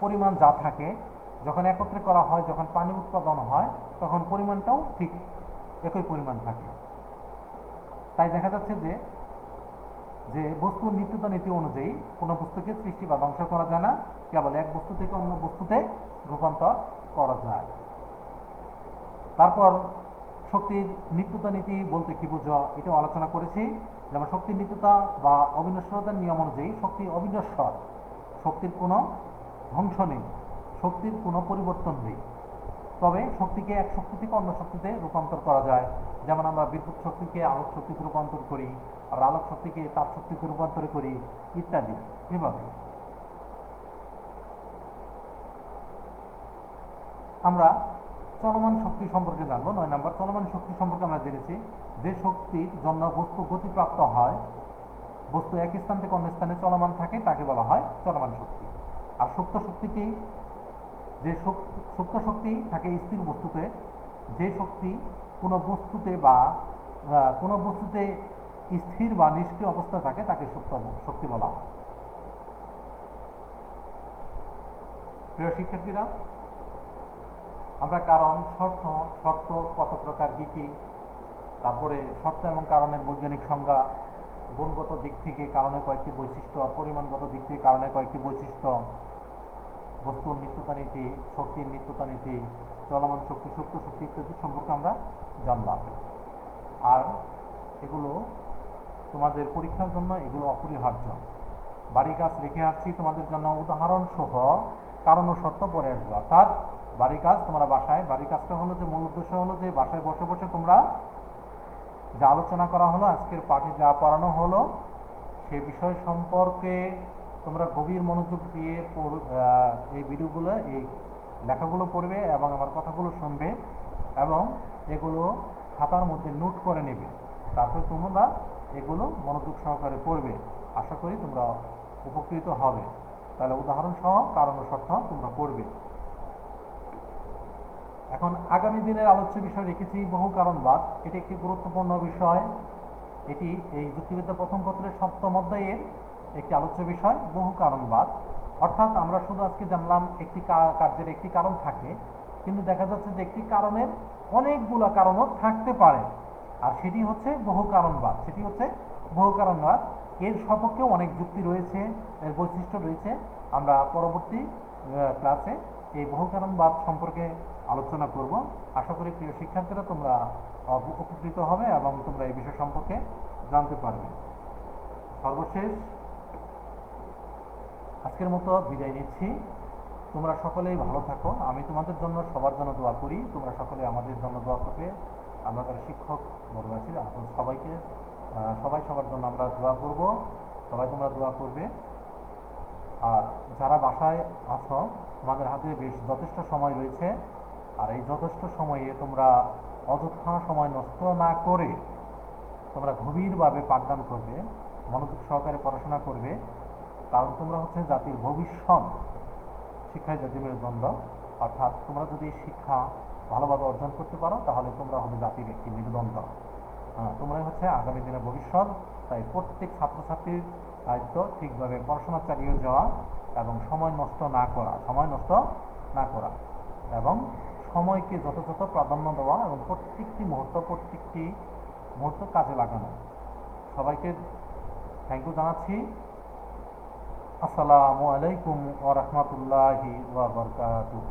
পরিমাণ যা থাকে, যখন একত্রে করা হয়, যখন পানি উৎপাদন হয়, তখন পরিমাণটাও ঠিক একই পরিমাণ থাকে। তাই দেখা যাচ্ছে যে বস্তুর নিত্যতা নীতি অনুযায়ী কোনো বস্তুকে সৃষ্টি বা ধ্বংস করা যায় না, কেবল এক বস্তু থেকে অন্য বস্তুতে রূপান্তর করা যায়। তারপর শক্তির নিত্যতা নীতি বলতে কি বুঝো এটাও আলোচনা করেছি। যেমন শক্তির নিত্যতা বা অবিনশ্বরতার নিয়ম অনুযায়ী শক্তি অবিনশ্বর, শক্তির কোনো ধ্বংস নেই, শক্তির কোনো পরিবর্তন নেই। তবে শক্তিকে এক শক্তি থেকে অন্য শক্তিতে রূপান্তর করা যায়। যেমন আমরা বিদ্যুৎ শক্তিকে আলোক শক্তিতে রূপান্তর করি, আর আলোক শক্তিকে তাপ শক্তিতে রূপান্তর করি ইত্যাদি। এভাবে আমরা চলমান শক্তি সম্পর্কে জানবো। 9 নম্বর, চলমান শক্তি সম্পর্কে আমরা জেনেছি যে শক্তির জন্য বস্তু গতিপ্রাপ্ত হয়, বস্তু এক স্থান থেকে অন্য স্থানে চলমান থাকে তাকে বলা হয় চলমান শক্তি। আর সুপ্ত শক্তিকে, যে সুপ্ত শক্তি থাকে স্থির বস্তুতে, যে শক্তি কোনো বস্তুতে বা কোনো বস্তুতে স্থির বা নিষ্ক্রিয় অবস্থা থাকে তাকে সুপ্ত শক্তি বলা হয়। প্রিয় শিক্ষার্থীরা, আমরা কারণ, শর্ত, শর্ত কত প্রকার কি কি, তারপরে শর্ত এবং কারণের বৈজ্ঞানিক সংজ্ঞা, গুণগত দিক থেকে কারণের কয়েকটি বৈশিষ্ট্য, পরিমাণগত দিক থেকে কারণের কয়েকটি বৈশিষ্ট্য, বস্তুর নিত্যতা নীতি, শক্তির নিত্যতা নীতি, চলমান শক্তি, সুপ্ত শক্তি ইত্যাদি সম্পর্কে আমরা জানলাম। আর এগুলো তোমাদের পরীক্ষার জন্য এগুলো অপরিহার্য। বাড়ি কাজ রেখে আসছি তোমাদের জন্য উদাহরণ সহ কারণ ও শর্ত পরে আসবে। অর্থাৎ বাড়ি কাজ তোমরা বাসায়, বাড়ি কাজটা হলো যে মূল উদ্দেশ্য হলো যে বাসায় বসে বসে তোমরা যা আলোচনা করা হলো, আজকের পাঠে যা পড়ানো হলো সে বিষয় সম্পর্কে তোমরা গভীর মনোযোগ দিয়ে এই ভিডিওগুলো, এই লেখাগুলো পড়বে এবং আমার কথাগুলো শুনবে এবং এগুলো খাতার মধ্যে নোট করে নেবে। তারপর তোমরা এগুলো মনোযোগ সহকারে পড়বে। আশা করি তোমরা উপকৃত হবে। তাহলে উদাহরণ সহ কারণ ও শর্ত তোমরা পড়বে। এখন আগামী দিনের আলোচ্য বিষয় রেখেছি বহু কারণবাদ। এটি একটি গুরুত্বপূর্ণ বিষয়। এটি এই যুক্তিবিদ্যা প্রথম পত্রের 7ম অধ্যায়ের একটি আলোচ্য বিষয়, বহু কারণবাদ। অর্থাৎ আমরা শুধু আজকে জানলাম একটি কার্যের একটি কারণ থাকে, কিন্তু দেখা যাচ্ছে যে একটি কারণের অনেকগুলো কারণও থাকতে পারে, আর সেটি হচ্ছে বহু কারণবাদ। সেটি হচ্ছে বহু কারণবাদ। এর সপক্ষেও অনেক যুক্তি রয়েছে, এর বৈশিষ্ট্য রয়েছে। আমরা পরবর্তী ক্লাসে এই বহু কারণবাদ সম্পর্কে আলোচনা করব। আশা করি প্রিয় শিক্ষার্থীরা তোমরা উপকৃত হবে এবং তোমরা এই বিষয় সম্পর্কে জানতে পারবে। সর্বশেষ আজকের মতো বিদায় নিচ্ছি। তোমরা সকলেই ভালো থাকো। আমি তোমাদের জন্য, সবার জন্য দোয়া করি। তোমরা সকলে আমাদের জন্য দোয়া করবে। আমরা যারা শিক্ষক বড় আছি সবাইকে, সবাই সবার জন্য আমরা দোয়া করব। সবাই তোমরা দোয়া করবে। আর যারা বাসায় আছো তোমাদের হাতে বেশ যথেষ্ট সময় রয়েছে, আর এই যথেষ্ট সময়ে তোমরা অযথা সময় নষ্ট না করে তোমরা গভীরভাবে পাঠদান করবে, মনোযোগ সহকারে পড়াশোনা করবে। কারণ তোমরা হচ্ছে জাতির ভবিষ্যৎ, শিক্ষায় জাতির মেরুদণ্ড। অর্থাৎ তোমরা যদি শিক্ষা ভালোভাবে অর্জন করতে পারো তাহলে তোমরা হবে জাতির একটি মেরুদণ্ড। তোমরাই হচ্ছে আগামী দিনের ভবিষ্যৎ। তাই প্রত্যেক ছাত্রছাত্রীর দায়িত্ব ঠিকভাবে পড়াশোনা চালিয়ে যাওয়া এবং সময় নষ্ট না করা এবং সময়কে যথাযথ প্রাধান্য দেওয়া এবং প্রত্যেকটি মুহূর্ত কাজে লাগানো। সবাইকে থ্যাংক ইউ জানাচ্ছি। আসসালামু আলাইকুম ওয়া রাহমাতুল্লাহি ওয়া বারাকাতুহু।